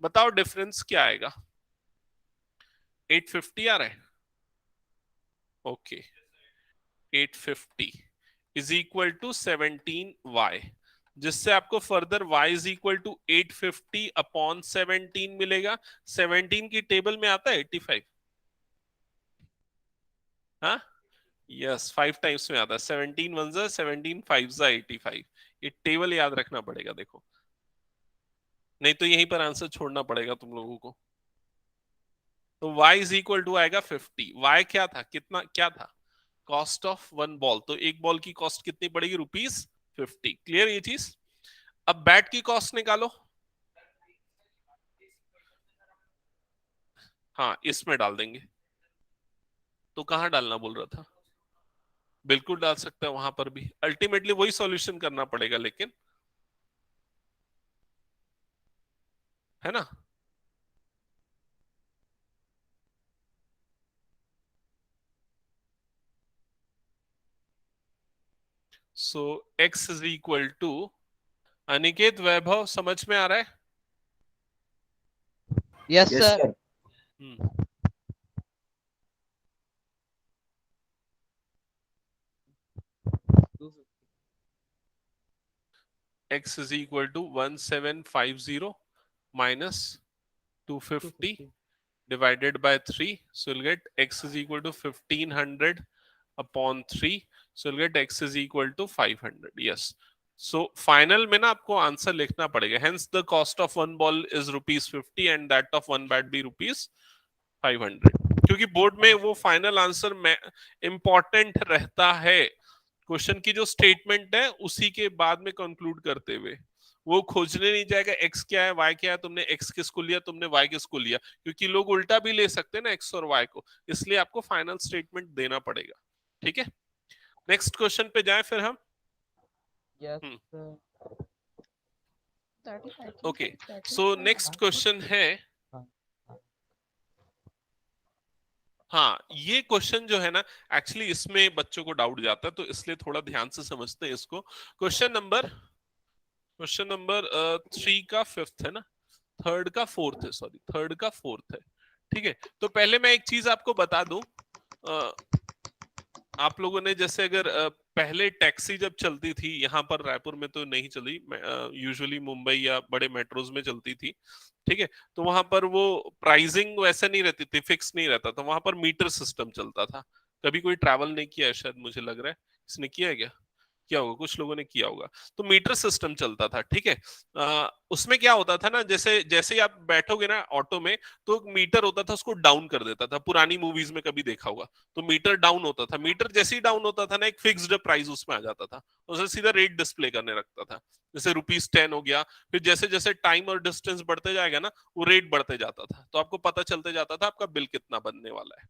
S1: बताओ डिफरेंस क्या आएगा? 850 आ रहा है. Okay, 850 is equal to 17y, जिससे आपको further y is equal to 850 upon 17 मिलेगा. 17 की टेबल में आता है 85. हाँ यस, 5 टाइम्स में आता है. 17 1 17 5 85. ये टेबल याद रखना पड़ेगा. देखो, नहीं तो यहीं पर आंसर छोड़ना पड़ेगा तुम लोगों को. तो y इज इक्वल टू आएगा 50. y क्या था? कितना क्या था? Cost of 1 ball. तो एक बॉल की कॉस्ट कितनी पड़ेगी? ₹50. क्लियर ये चीज? अब बैट की कॉस्ट निकालो. हाँ इसमें डाल देंगे. तो कहां डालना बोल रहा था? बिल्कुल डाल सकते हैं वहां पर भी. अल्टीमेटली वही सॉल्यूशन करना पड़ेगा, लेकिन है ना. So x is equal to, Aniket Vaibhav समझ में आ रहा है?
S4: Yes, sir.
S1: x is equal to 1750 minus 250 divided by 3, so you'll get x is equal to 1500 upon 3, so you'll get x is equal to 500. yes, so final में ना आपको आंसर लिखना पड़ेगा. hence the cost of one ball is ₹50 and that of one bat be ₹500, क्योंकि बोर्ड में वो फाइनल आंसर में इंपॉर्टेंट रहता है. क्वेश्चन की जो स्टेटमेंट है उसी के बाद में कंक्लूड करते हुए वो खोजने नहीं जाएगा एक्स क्या है वाई क्या है, तुमने एक्स किसको लिया, तुमने वाई किसको लिया, क्योंकि लोग उल्टा भी ले सकते हैं ना एक्स और वाई को, इसलिए आपको फाइनल स्टेटमेंट देना पड़ेगा। ठीक है, नेक्स्ट क्वेश्चन पे जाएं फिर हम।
S4: Yes,
S1: हम्म,
S4: sir.
S1: Okay, so next question है, हाँ ये क्वेश्चन जो है ना, एक्चुअली इसमें बच्चों को डाउट जाता है, तो इसलिए थोड़ा ध्यान से समझते हैं इसको। क्वेश्चन नंबर 3 का 5th है ना, थर्ड का 4th है, सॉरी थर्ड का 4th है। ठीक है, तो पहले मैं एक चीज आपको बता दूं, आप लोगों ने जैसे अगर पहले टैक्सी जब चलती थी यहाँ पर, रायपुर में तो नहीं चली, यूजुअली मुंबई या बड़े मेट्रोज में चलती थी। ठीक है, तो वहां पर वो प्राइसिंग वैसे नहीं रहती थी, फिक्स नहीं रहता था, वहां पर मीटर सिस्टम चलता था। कभी कोई ट्रैवल नहीं किया है शायद, मुझे लग रहा है, इसने किया है क्या, किया होगा, कुछ लोगों ने किया होगा। तो मीटर सिस्टम चलता था। ठीक है, उसमें क्या होता था ना, जैसे जैसे ही आप बैठोगे ना ऑटो में, तो मीटर होता था, उसको डाउन कर देता था, पुरानी मूवीज में कभी देखा होगा, तो मीटर डाउन होता था। मीटर जैसे ही डाउन होता था ना, एक फिक्स्ड प्राइस उसमें आ जाता था, उसे सीधा रेट डिस्प्ले करने रखता था, जैसे ₹10 हो गया। फिर जैसे जैसे टाइम और डिस्टेंस बढ़ते जाएगा ना, वो रेट बढ़ते जाता था, तो आपको पता चलते जाता था आपका बिल कितना बनने वाला है।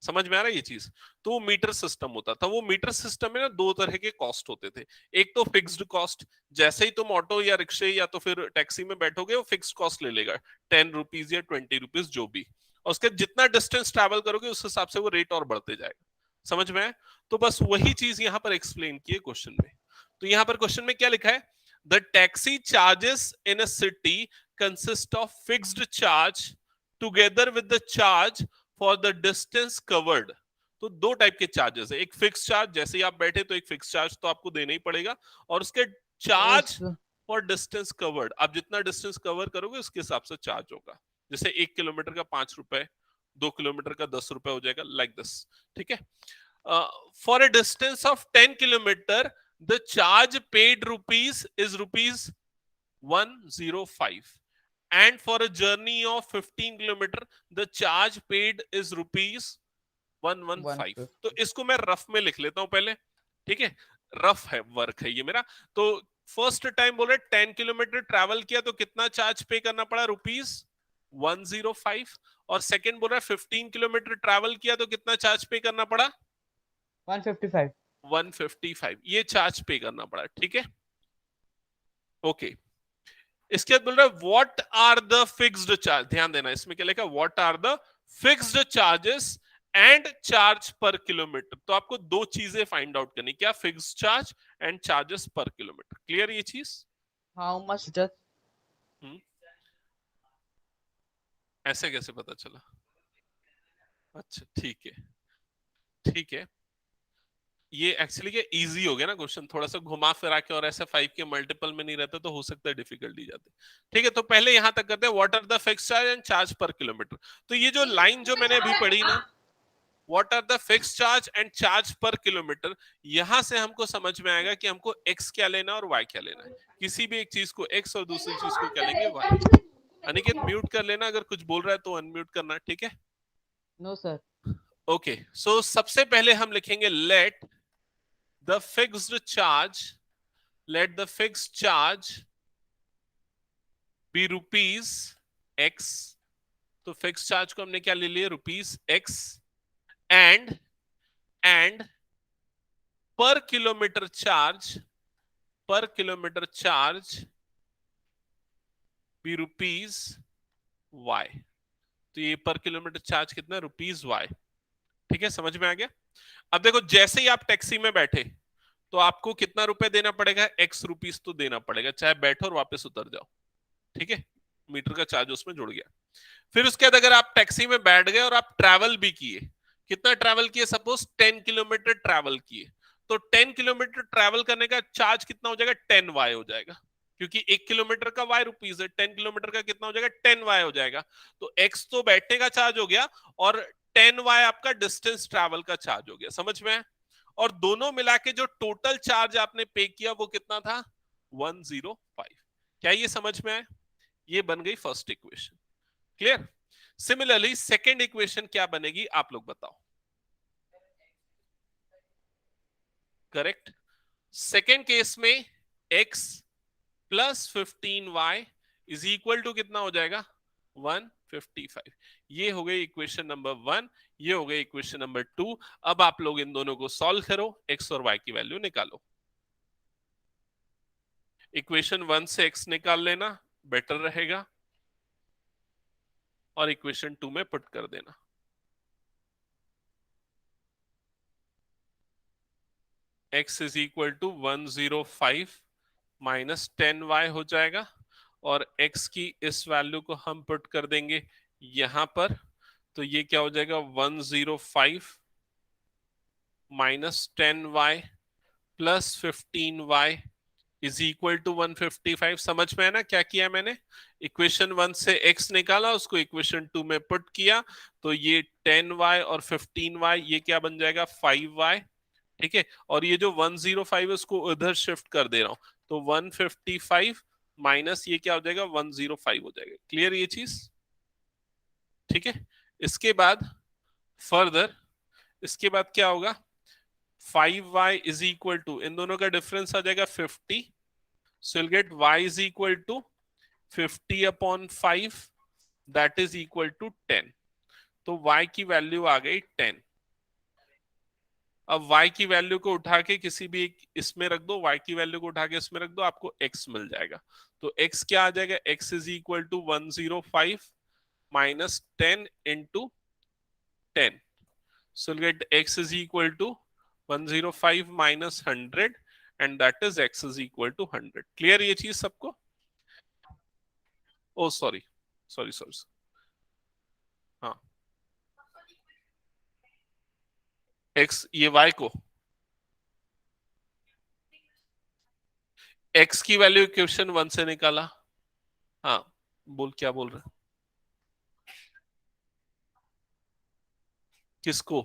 S1: समझ में आ रहा है ये चीज? तो वो मीटर सिस्टम होता था। वो मीटर सिस्टम में ना दो तरह के कॉस्ट होते थे। एक तो फिक्स्ड कॉस्ट, जैसे ही तुम ऑटो या रिक्शे या तो फिर टैक्सी में बैठोगे, वो फिक्स्ड कॉस्ट ले लेगा, ₹10 या ₹20 जो भी, और उसके जितना डिस्टेंस ट्रैवल करोगे उस हिसाब से वो रेट और बढ़ते जाएगा। समझ में आया? तो बस वही चीज यहाँ पर एक्सप्लेन की है क्वेश्चन में। तो यहाँ पर क्वेश्चन में क्या लिखा है, the taxi charges in a city consist of fixed charge together with the charge for the distance covered. तो दो टाइप के चार्जेस है, एक फिक्स चार्ज, जैसे ही आप बैठे तो एक फिक्स चार्ज तो आपको देना ही पड़ेगा, और उसके charge
S4: Yes.
S1: For distance covered, आप जितना डिस्टेंस कवर करोगे उसके हिसाब से चार्ज होगा। जैसे 1 किलोमीटर का 5 रुपए, 2 किलोमीटर का 10 रुपए हो जाएगा, लाइक दिस। ठीक है, for a distance of 10 kilometre the charge paid rupees is ₹105, and for a journey of 15 kilometer the charge paid is ₹115। तो
S4: 150.
S1: इसको मैं रफ में लिख लेता हूं पहले। ठीक है, रफ है वर्क है ये मेरा। तो फर्स्ट टाइम बोल रहे 10 किलोमीटर ट्रैवल किया तो कितना चार्ज पे करना पड़ा, ₹105। और सेकंड बोल रहा है 15 किलोमीटर ट्रैवल किया तो कितना चार्ज पे करना पड़ा,
S4: 155.
S1: 155, ये चार्ज पे करना पड़ा। ठीक है, ओके। इसके बाद बोल रहा है what are the fixed charge, ध्यान देना इसमें क्या लिखा, what are the fixed charges and charge per kilometre. तो आपको दो चीजें फाइंड आउट करनी, क्या, fixed charge and charges per kilometre. Clear ये चीज?
S4: How much does
S1: ऐसे कैसे पता चला? अच्छा ठीक है, ठीक है, ये एक्चुअली क्या इजी हो गया ना क्वेश्चन, थोड़ा सा घुमा फिरा के, और ऐसे 5 के मल्टीपल में नहीं रहता तो हो सकता है डिफिकल्टी जाती। ठीक है, तो पहले यहां तक करते हैं, what are the fixed charge and charge per kilometre. तो ये जो लाइन जो मैंने अभी पढ़ी ना, what are the fixed charge and charge per kilometre, यहां से हमको समझ में आएगा कि हमको एक्स क्या लेना है और वाई क्या लेना है। किसी भी एक चीज को एक्स और दूसरी चीज को क्या लेंगे, वाई। अनिकेत म्यूट कर लेना, अगर कुछ बोल रहा है तो अनम्यूट करना। ठीक है,
S4: no sir?
S1: ओके। सो सबसे पहले हम लिखेंगे let the fixed charge, let the fixed charge be ₹x। तो फिक्स चार्ज को हमने क्या ले लिया, ₹x, एंड पर किलोमीटर चार्ज भी ₹y। तो ये पर किलोमीटर चार्ज कितना, ₹y। ठीक है, समझ में आ गया? अब देखो, जैसे ही आप टैक्सी में बैठे तो आपको कितना रुपए देना पड़ेगा, ₹x तो देना पड़ेगा, चाहे बैठो और वापस उतर जाओ। ठीक है, मीटर का चार्ज उसमें जुड़ गया। फिर उसके बाद अगर आप टैक्सी में बैठ गए और आप ट्रैवल भी किए, कितना ट्रैवल किए, सपोज 10 किलोमीटर ट्रैवल किए, तो 10 किलोमीटर ट्रैवल करने का चार्ज कितना हो जाएगा, 10y हो जाएगा, क्योंकि 1 किलोमीटर का y रुपीज है, 10 किलोमीटर का कितना हो जाएगा, 10y हो जाएगा। तो x तो बैठने का चार्ज हो गया, और 10y आपका डिस्टेंस ट्रैवल का चार्ज हो गया। समझ में? और दोनों मिला के जो टोटल चार्ज आपने पे किया वो कितना था, 105। क्या ये समझ में आया? ये बन गई first equation. Clear? Similarly second equation क्या बनेगी, आप लोग बताओ। करेक्ट, सेकेंड केस में x plus 15y is equal to कितना हो जाएगा 155। ये हो गई इक्वेशन नंबर 1, ये हो गई इक्वेशन नंबर 2। अब आप लोग इन दोनों को सॉल्व करो, x और y की वैल्यू निकालो। इक्वेशन 1 से x निकाल लेना बेटर रहेगा और इक्वेशन 2 में पुट कर देना। x is equal to 105 minus 10y हो जाएगा और x की इस वैल्यू को हम पुट कर देंगे यहां पर, तो ये क्या हो जाएगा 105 minus 10y plus 15y is equal to 155। समझ में है ना क्या किया मैंने? इक्वेशन 1 से x निकाला, उसको इक्वेशन 2 में पुट किया, तो ये 10y और 15y ये क्या बन जाएगा 5y। ठीक है, और ये जो 105 है उसको उधर शिफ्ट कर दे रहा हूं, तो 155 माइनस ये क्या हो जाएगा 105 हो जाएगा। क्लियर ये चीज? ठीक है, इसके बाद फर्दर इसके बाद क्या होगा 5y इज इक्वल टू, इन दोनों का डिफरेंस आ जाएगा 50, so will get y is equal to 50 upon 5 that is equal to 10। तो y की वैल्यू आ गई 10। अब y की वैल्यू को उठा के किसी भी एक इसमें रख दो, y की वैल्यू को उठा के इसमें रख दो, आपको x मिल जाएगा। तो x क्या आ जाएगा, x is equal to 105 minus 10 into 10, so we'll get x is equal to 105 minus 100 and that is x is equal to 100। Clear ये चीज सबको? ओ सॉरी सॉरी सॉरी, हाँ x ये y को x की वैल्यू इक्वेशन 1 से निकाला। हाँ बोल, क्या बोल रहा है? किसको?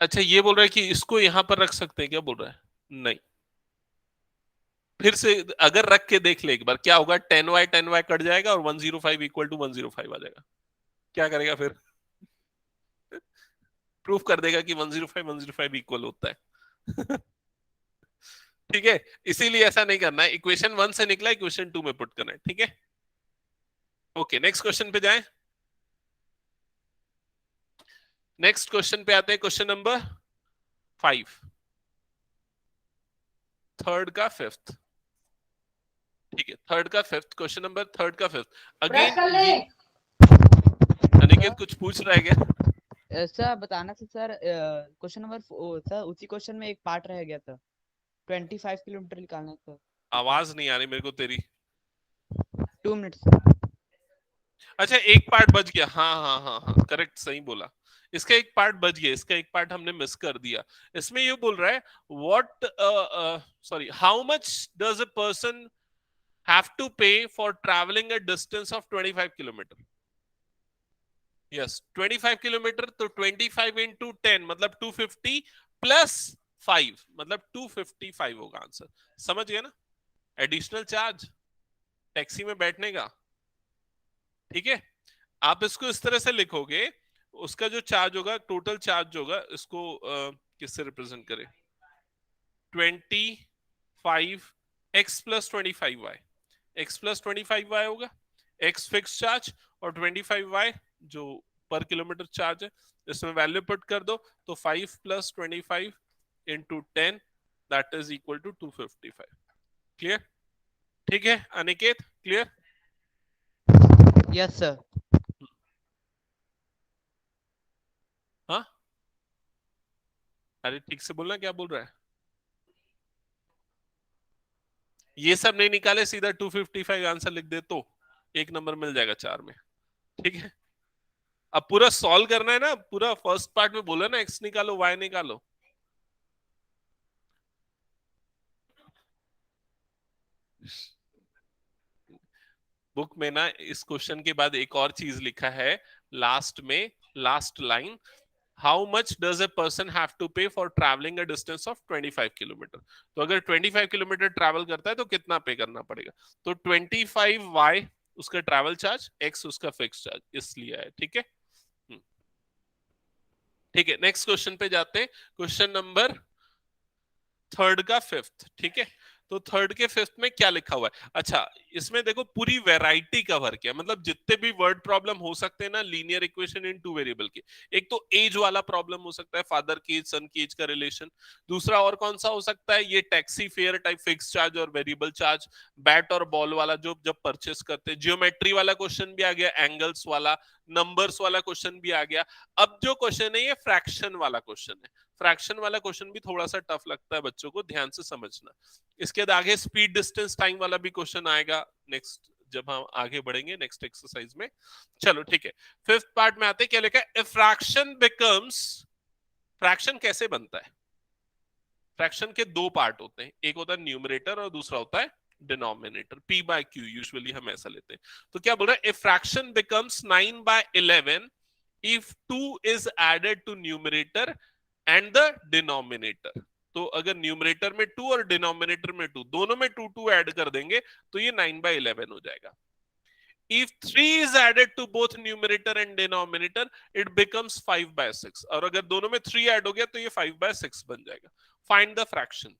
S1: अच्छा ये बोल रहा है कि इसको यहां पर रख सकते हैं, क्या बोल रहा है? नहीं, फिर से अगर रख के देख ले एक बार क्या होगा, 10y कट जाएगा और 105 इक्वल टू 105 आ जाएगा। क्या करेगा फिर? प्रूफ कर देगा कि 105 इक्वल होता है। ठीक है, इसीलिए ऐसा नहीं करना है, इक्वेशन 1 से निकला इक्वेशन 2 में पुट करना है। ठीक है, ओके नेक्स्ट क्वेश्चन पे जाएं। नेक्स्ट क्वेश्चन पे आते हैं, क्वेश्चन नंबर 5, थर्ड का फिफ्थ। ठीक है, थर्ड का फिफ्थ, क्वेश्चन नंबर थर्ड का फिफ्थ। अगेन अनिकेत कुछ पूछ रहा है क्या?
S4: सर बताना था सर, क्वेश्चन नंबर सर उसी क्वेश्चन में एक पार्ट रह गया था, 25 किलोमीटर निकालना था।
S1: आवाज नहीं आ रही मेरे को तेरी।
S4: 2 मिनट्स।
S1: अच्छा एक पार्ट बच गया, हाँ हाँ हाँ हाँ करेक्ट, सही बोला। इसका एक पार्ट बच गया, इसका एक पार्ट हमने मिस कर दिया। इसमें ये बोल रहा है what sorry how much does a person have to pay for travelling a distance of 25 kilometre. Yes 25 kilometre, तो 25 इंटू 10 मतलब 250 प्लस 5 मतलब 255 होगा आंसर। समझ गए ना? एडिशनल चार्ज टैक्सी में बैठने का। ठीक है, आप इसको इस तरह से लिखोगे, उसका जो चार्ज होगा, टोटल चार्ज होगा, इसको किससे रिप्रेजेंट करें, 25 x plus 25y, x plus 25y होगा, x फिक्स चार्ज और 25y जो पर किलोमीटर चार्ज है, इसमें वैल्यू पुट कर दो, तो 5 plus 25 into 10 that is equal to 255। Clear? ठीक है अनिकेत, क्लियर?
S4: Yes sir.
S1: हाँ अरे ठीक से बोलना, क्या बोल रहा है? ये सब नहीं निकाले, सीधा 255 आंसर लिख दे तो एक नंबर मिल जाएगा 4 में। ठीक है, अब पूरा सॉल्व करना है ना, पूरा फर्स्ट पार्ट में बोला ना x निकालो y निकालो। बुक में ना इस क्वेश्चन के बाद एक और चीज लिखा है लास्ट में, last line, how much does a person have to pay for travelling a distance of 25 kilometre. तो अगर 25 किलोमीटर ट्रैवल करता है तो कितना पे करना पड़ेगा? तो 25 y उसका ट्रैवल चार्ज, x उसका फिक्स चार्ज, इसलिए है। ठीक है, ठीक है। नेक्स्ट क्वेश्चन पे जाते हैं, क्वेश्चन नंबर थर्ड का फिफ्थ। ठीक है, तो थर्ड के फिफ्थ में क्या लिखा हुआ है? अच्छा, इसमें देखो पूरी वैरायटी कवर किया, मतलब जितने भी वर्ड प्रॉब्लम हो सकते हैं ना linear equation in two variable के। एक तो एज वाला प्रॉब्लम हो सकता है, फादर की एज सन की एज का रिलेशन। दूसरा और कौन सा हो सकता है? ये taxi fare type fix charge और वेरिएबल चार्ज। बैट और बॉल वाला जो जब परचेस करते हैं। जियोमेट्री वाला क्वेश्चन भी आ गया, एंगल्स वाला, नंबर्स वाला क्वेश्चन भी आ गया। अब जो क्वेश्चन है ये फ्रैक्शन वाला क्वेश्चन है। फ्रैक्शन वाला क्वेश्चन भी थोड़ा सा टफ लगता है बच्चों को, ध्यान से समझना। इसके बाद आगे स्पीड डिस्टेंस टाइम वाला भी क्वेश्चन आएगा नेक्स्ट, जब हम आगे बढ़ेंगे नेक्स्ट एक्सरसाइज में। चलो ठीक है, फिफ्थ पार्ट में आते हैं। क्या लिखा है? इफ फ्रैक्शन बिकम्स, फ्रैक्शन कैसे बनता है? फ्रैक्शन के दो पार्ट होते हैं, एक होता है न्यूमरेटर और दूसरा होता है denominator. P by Q usually हम ऐसा लेते हैं। तो क्या बोल रहा है? If fraction becomes 9 by 11 if 2 is added to numerator and the denominator। तो अगर न्यूमरेटर में 2 और डिनोमिनेटर में 2, दोनों में 2 2 ऐड कर देंगे तो ये 9 by 11 हो जाएगा। If 3 is added to both numerator and denominator, it becomes 5 by 6। और अगर दोनों में 3 ऐड हो गया तो ये 5 by 6 बन जाएगा। Find the fraction.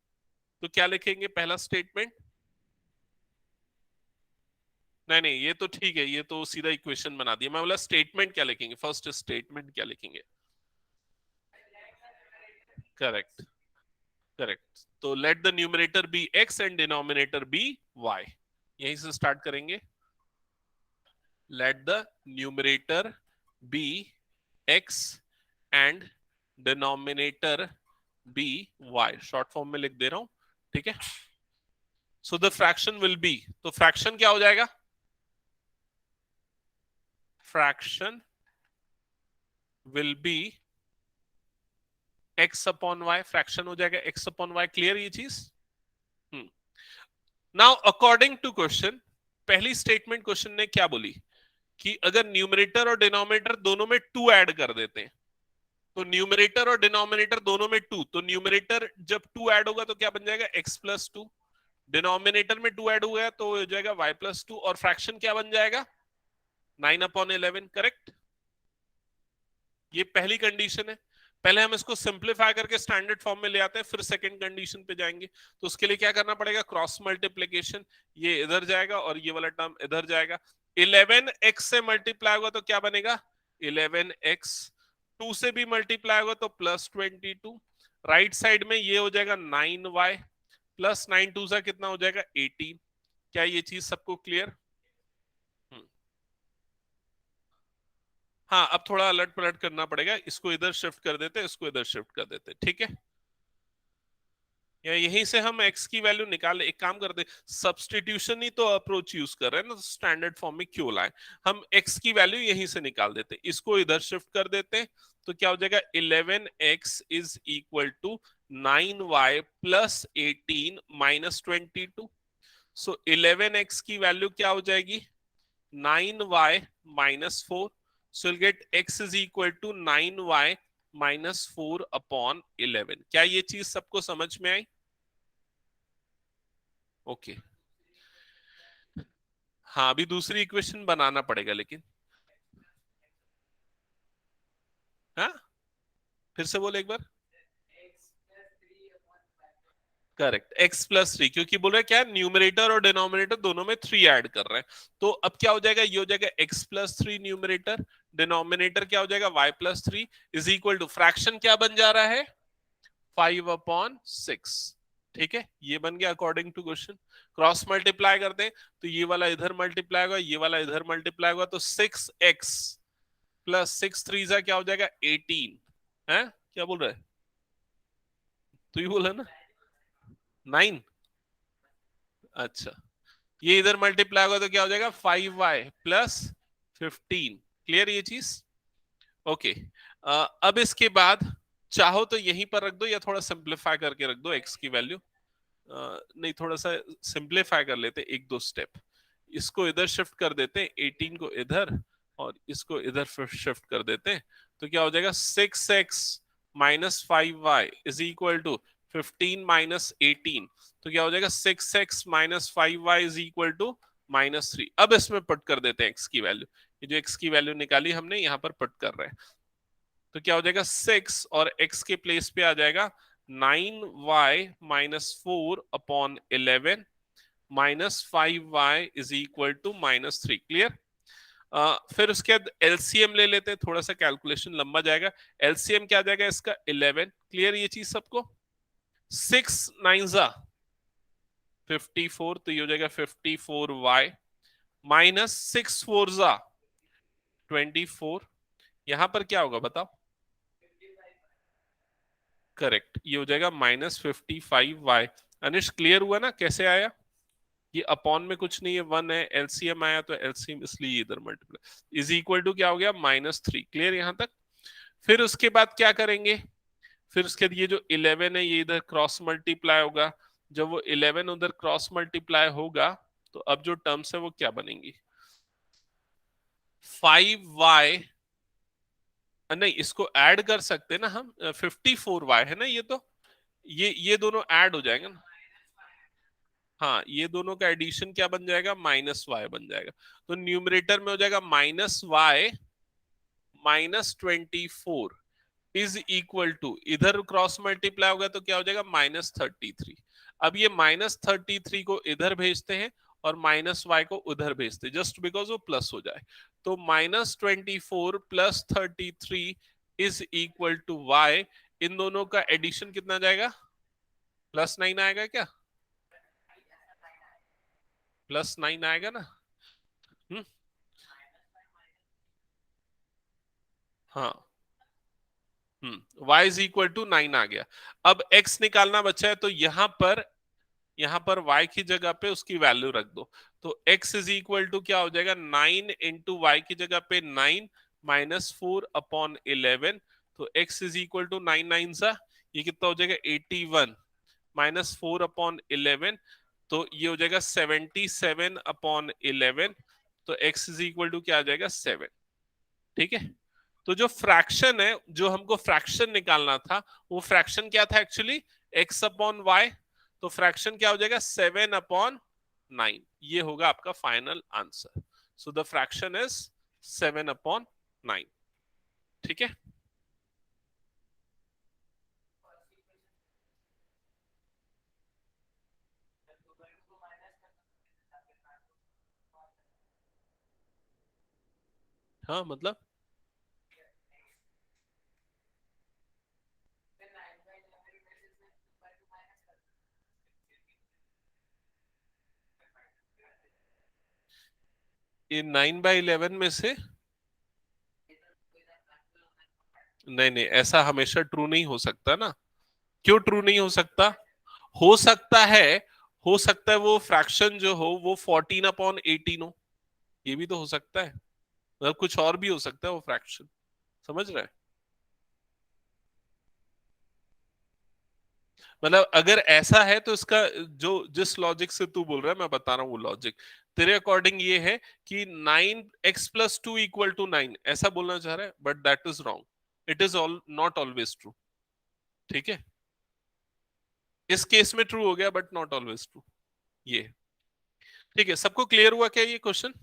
S1: तो क्या लिखेंगे? पहला स्टेटमेंट, नहीं ये तो ठीक है, ये तो सीधा इक्वेशन बना दिया। मैं बोला स्टेटमेंट क्या लिखेंगे? फर्स्ट स्टेटमेंट क्या लिखेंगे? Correct, correct. तो let the numerator be x and denominator be y। यहीं से स्टार्ट करेंगे। Let the numerator be x and denominator be y। Short form में लिख दे रहा हूं, ठीक है। So the fraction will be, तो फ्रैक्शन क्या हो जाएगा? Fraction will be x upon y। Fraction हो जाएगा x अपॉन y। क्लियर ये चीज? नाउ अकॉर्डिंग टू क्वेश्चन, पहली स्टेटमेंट क्वेश्चन ने क्या बोली कि अगर न्यूमरेटर और डिनोमिनेटर दोनों में 2 ऐड कर देते हैं, तो न्यूमरेटर और डिनोमिनेटर दोनों में 2, तो न्यूमरेटर जब 2 ऐड होगा तो क्या बन जाएगा? x plus 2। डिनोमिनेटर में 2 ऐड हुआ तो हो जाएगा y प्लस 2। और फ्रैक्शन क्या बन जाएगा? 9 अपॉन 11। करेक्ट, ये पहली कंडीशन है। पहले हम इसको सिंप्लीफाई करके स्टैंडर्ड फॉर्म में ले आते हैं, फिर सेकंड कंडीशन पे जाएंगे। तो उसके लिए क्या करना पड़ेगा? Cross multiplication. ये इधर जाएगा और ये वाला टर्म इधर जाएगा। 11x से मल्टीप्लाई होगा तो क्या बनेगा? 11x। 2 से भी मल्टीप्लाई होगा तो प्लस 22। राइट साइड में ये हो जाएगा 9y प्लस 9 2 सा कितना हो जाएगा? 18। क्या ये चीज सबको क्लियर? हाँ, अब थोड़ा अलट पलट करना पड़ेगा। इसको इधर शिफ्ट कर देते, इसको इधर शिफ्ट कर देते, ठीक है। या यहीं से हम x की वैल्यू निकाल, एक काम करते, सब्स्टिट्यूशन ही तो अप्रोच यूज कर रहे हैं ना, तो स्टैंडर्ड फॉर्म में क्यों लाए? हम x की वैल्यू यहीं से निकाल देते, इसको इधर शिफ्ट कर देते। तो क्या हो जाएगा? 11x is equal to 9y plus 18 minus 22। So 11x की वैल्यू क्या हो जाएगी? 9y minus 4। So you'll get x is equal to 9y minus 4 upon 11। क्या ये चीज सबको समझ में आई? ओके हाँ, अभी दूसरी इक्वेशन बनाना पड़ेगा लेकिन। हाँ, फिर से बोले एक बार। करेक्ट, x प्लस 3, क्योंकि बोल रहे क्या है? न्यूमरेटर और डिनोमिनेटर दोनों में 3 ऐड कर रहे हैं। तो अब क्या हो जाएगा? ये हो जाएगा x प्लस 3 न्यूमरेटर, डिनोमिनेटर क्या हो जाएगा? y plus 3 is equal to fraction क्या बन जा रहा है? 5 अपॉन 6। ठीक है, ये बन गया according to question. Cross multiply करते हैं तो ये वाला इधर मल्टीप्लाई होगा, ये वाला इधर मल्टीप्लाई होगा, तो 6x प्लस 6 3 सा क्या हो जाएगा? 18 है। क्या बोल रहा है? तो ये बोला ना 9। अच्छा, ये इधर मल्टीप्लाई होगा तो क्या हो जाएगा? 5y plus 15। क्लियर ये चीज? ओके, अब इसके बाद चाहो तो यहीं पर रख दो या थोड़ा सिंप्लीफाई करके रख दो x की वैल्यू। नहीं, थोड़ा सा सिंप्लीफाई कर लेते, एक दो स्टेप। इसको इधर शिफ्ट कर देते, 18 को इधर और इसको इधर शिफ्ट कर देते, तो क्या हो जाएगा 6x minus 5y is equal to 15 minus 18, तो क्या हो जाएगा 6x minus 5y is equal to -3। अब इसमें पुट कर देते हैं x की वैल्यू, ये जो x की वैल्यू निकाली हमने यहाँ पर पुट कर रहे हैं, तो क्या हो जाएगा 6 और x के प्लेस पे आ जाएगा 9y minus 4 upon 11 minus 5y is equal to -3। Clear? फिर उसके बाद एलसीएम ले लेते हैं, थोड़ा सा कैलकुलेशन लंबा जाएगा। एलसीएम क्या आ जाएगा इसका 11। क्लियर ये चीज सबको? 6 9 54, तो ये हो जाएगा 54y माइनस 6 4 24। यहां पर क्या होगा बताओ? करेक्ट, ये हो जाएगा -55y। अनिश क्लियर हुआ ना कैसे आया? ये अपॉन में कुछ नहीं है, 1 है, एलसीएम आया तो एलसीएम इसलिए इधर मल्टीप्लाई इज इक्वल टू क्या हो गया -3। क्लियर यहां तक? फिर उसके बाद क्या करेंगे? फिर उसके बाद ये जो 11 है ये इधर क्रॉस मल्टीप्लाई होगा। जब वो 11 उधर क्रॉस मल्टीप्लाई होगा तो अब जो टर्म्स है वो क्या बनेंगी? 5y, नहीं इसको ऐड कर सकते हैं ना हम, 54y है ना, ये तो ये दोनों ऐड हो जाएंगे ना। हाँ, ये दोनों का एडिशन क्या बन जाएगा? -y बन जाएगा। तो न्यूमरेटर में हो जाएगा -y minus 24 is equal to, इधर क्रॉस मल्टीप्लाई होगा तो क्या हो जाएगा -33। अब ये -33 को इधर भेजते हैं और -y को उधर भेजते हैं, जस्ट बिकॉज वो प्लस हो जाए। तो -24 plus 33 is equal to y। इन दोनों का एडिशन कितना जाएगा? +9 आएगा क्या? +9 आएगा ना? हाँ, y इज इक्वल टू 9 आ गया। अब x निकालना बचा है, तो यहां पर y की जगह पे उसकी वैल्यू रख दो। तो x इज इक्वल टू क्या हो जाएगा? 9 इंटू वाई की जगह पे 9 माइनस 4 अपॉन 11। तो x इज इक्वल टू 9 9 सा ये कितना हो जाएगा? 81 माइनस 4 अपॉन 11, तो ये हो जाएगा 77 अपॉन 11। तो x इज इक्वल टू क्या आ जाएगा? 7। ठीक है, तो जो फ्रैक्शन है, जो हमको फ्रैक्शन निकालना था, वो फ्रैक्शन क्या था एक्चुअली? x upon y. तो फ्रैक्शन क्या हो जाएगा? 7 अपॉन 9। ये होगा आपका final answer. So the fraction is 7 upon 9। ठीक है, हाँ मतलब ये 9/11 में से नहीं, ऐसा हमेशा ट्रू नहीं हो सकता ना। क्यों ट्रू नहीं हो सकता? हो सकता है, हो सकता है वो फ्रैक्शन जो हो वो 14 अपॉन 18 हो, ये भी तो हो सकता है। मतलब कुछ और भी हो सकता है वो फ्रैक्शन, समझ रहे हैं? मतलब अगर ऐसा है तो इसका जो जिस लॉजिक से तू बोल रहा है मैं बता रहा हूँ वो लॉजिक तेरे अकॉर्डिंग ये है कि 9x+2 इक्वल टू 9 ऐसा बोलना चाह रहा है, but that is wrong. It is all not always true. ठीक है, इस केस में ट्रू हो गया बट नॉट ऑलवेज ट्रू। ये ठीक है, सबको क्लियर हुआ क्या ये क्वेश्चन?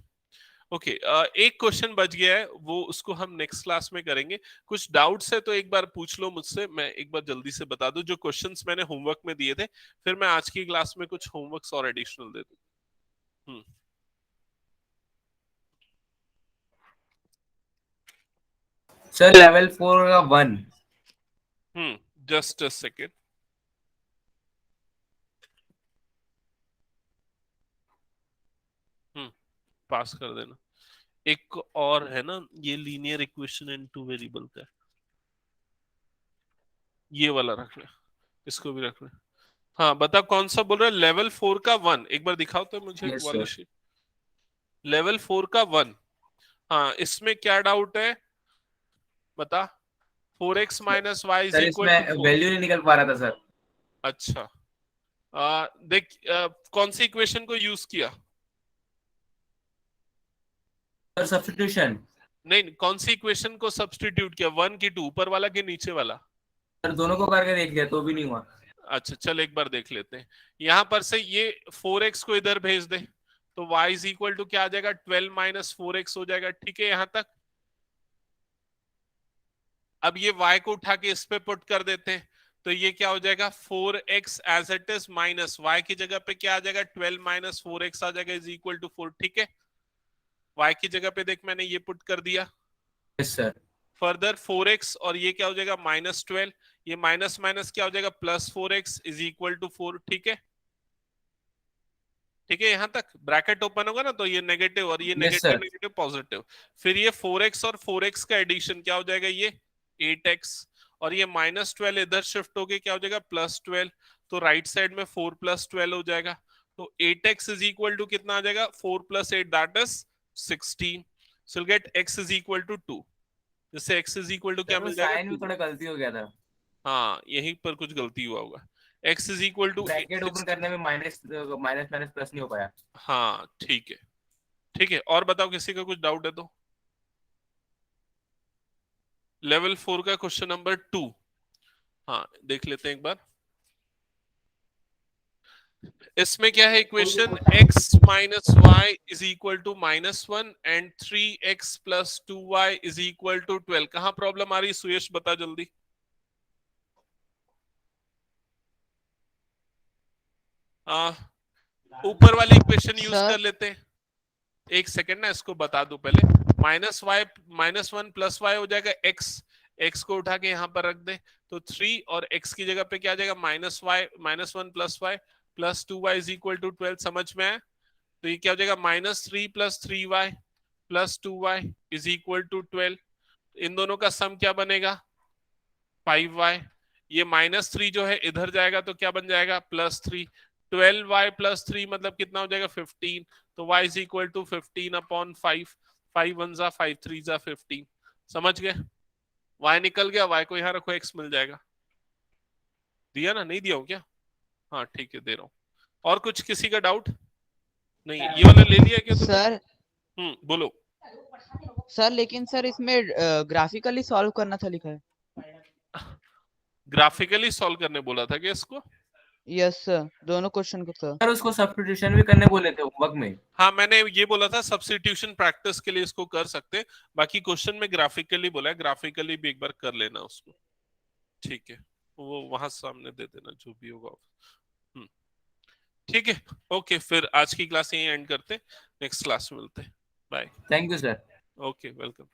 S1: ओके, एक क्वेश्चन बच गया है, वो उसको हम नेक्स्ट क्लास में करेंगे। कुछ डाउट्स है तो एक बार पूछ लो मुझसे, मैं एक बार जल्दी से बता दूं जो क्वेश्चंस मैंने होमवर्क में दिए थे, फिर मैं आज की क्लास में कुछ होमवर्क्स और एडिशनल दे दूं।
S2: सर लेवल 4 का 1।
S1: Just a second. पास कर देना। एक और है ना, ये linear equation in two variable का, ये वाला रख ले, इसको भी रख ले। हाँ बता कौन सा बोल रहा है? लेवल 4 का 1 एक बार दिखाओ तो मुझे
S2: यस
S1: वाली
S2: सर।
S1: शीट। लेवल 4 का 1, हाँ इसमें क्या डाउट है बता? 4x minus y is
S2: sir
S1: equal to
S2: इसमें
S1: 4।
S2: वैल्यू नहीं निकल पा रहा था सर।
S1: अच्छा, देख कौन सी इक्वेशन को यूज किया?
S2: Sir substitution.
S1: नहीं, कौन सी इक्वेशन को सब्स्टिट्यूट किया, 1 की 2, ऊपर वाला कि नीचे वाला?
S2: सर दोनों को करके देख लिया तो भी नहीं हुआ।
S1: अच्छा चल एक बार देख लेते हैं। यहां पर से ये 4x को इधर भेज दे तो y इज इक्वल टू क्या आ जाएगा, 12 माइनस 4x हो जाएगा। ठीक है यहां तक। अब ये y को उठा के इस पे पुट कर देते हैं तो ये क्या हो जाएगा, 4x as it is minus y की जगह पे क्या आ जाएगा, 12 माइनस 4x आ जाएगा इज इक्वल टू 4। ठीक है, y की जगह पे देख मैंने ये पुट कर दिया।
S2: Yes sir.
S1: फर्दर 4x और ये क्या हो जाएगा माइनस 12, ये माइनस माइनस क्या हो जाएगा plus 4x is equal to 4। ठीक है, ठीक है यहां तक ब्रैकेट ओपन होगा ना तो ये नेगेटिव और ये
S2: Yes,
S1: negative
S2: sir.
S1: Negative positive. फिर ये 4x और 4x का एडिशन क्या हो जाएगा, ये 8x और ये माइनस 12 इधर शिफ्ट होके क्या हो जाएगा प्लस 12। तो राइट साइड में 4 प्लस 12 हो जाएगा। तो 8x इज इक्वल टू कितना आ जाएगा, 4 plus 8 that is 16। So will get x is equal to 2। जिससे x इज इक्वल टू क्या मिल जाएगा,
S2: साइन में थोड़ा गलती हो गया था।
S1: हाँ यहीं पर कुछ गलती हुआ होगा। x is equal to
S2: bracket open करने में माइनस माइनस माइनस प्लस नहीं हो पाया।
S1: हाँ ठीक है, ठीक है। और बताओ किसी का कुछ डाउट है तो। लेवल 4 का क्वेश्चन नंबर 2 हाँ देख लेते हैं एक बार। इसमें क्या है equation, x minus y is equal to -1 and 3x plus 2y is equal to 12। कहां प्रॉब्लम आ रही है सुयश बता जल्दी। ऊपर वाली इक्वेशन यूज
S4: सर
S1: कर लेते हैं। एक सेकेंड ना इसको बता दो पहले। -1 प्लस वाई हो जाएगा x को उठा के यहाँ पर रख दे तो 3 और x की जगह पे क्या आ जाएगा -1 plus y plus 2y is equal to 12। समझ में आया? तो ये क्या हो जाएगा -3 plus 3y plus 2y is equal to 12। इन दोनों का सम क्या बनेगा 5y। ये -3 जो है इधर जाएगा तो क्या बन जाएगा +3। 12y प्लस 3 मतलब कितना हो जाएगा 15। तो y is equal to 15 upon 5। 5 1 जा 5 3 जा 15। समझ गए? y निकल गया, y को यहाँ रखो x मिल जाएगा। दिया ना, नहीं दिया हूँ क्या? हाँ ठीक है दे रहा हूँ। और कुछ किसी का डाउट नहीं? ये वाला ले लिया क्या तुमने?
S4: सर
S1: बोलो।
S4: सर लेकिन सर इसमें ग्राफिकली सॉल्व करना था लिखा है।
S1: ग्राफिकली सॉल्व करने बोला था क्या इसको?
S4: यस सर, दोनों क्वेश्चन को सर।
S2: सर उसको सब्स्टिट्यूशन भी करने बोले थे होमवर्क में।
S1: हाँ मैंने ये बोला था सब्स्टिट्यूशन प्रैक्टिस के लिए इसको कर सकते, बाकी क्वेश्चन में ग्राफिकली बोला है, ग्राफिकली भी एक बार कर लेना उसको। ठीक है, वो वहां सामने दे देना जो भी होगा। ठीक है, ओके फिर आज की क्लास यहीं एंड करते, नेक्स्ट क्लास में मिलते हैं। Bye.
S2: Thank you sir.
S1: Okay welcome.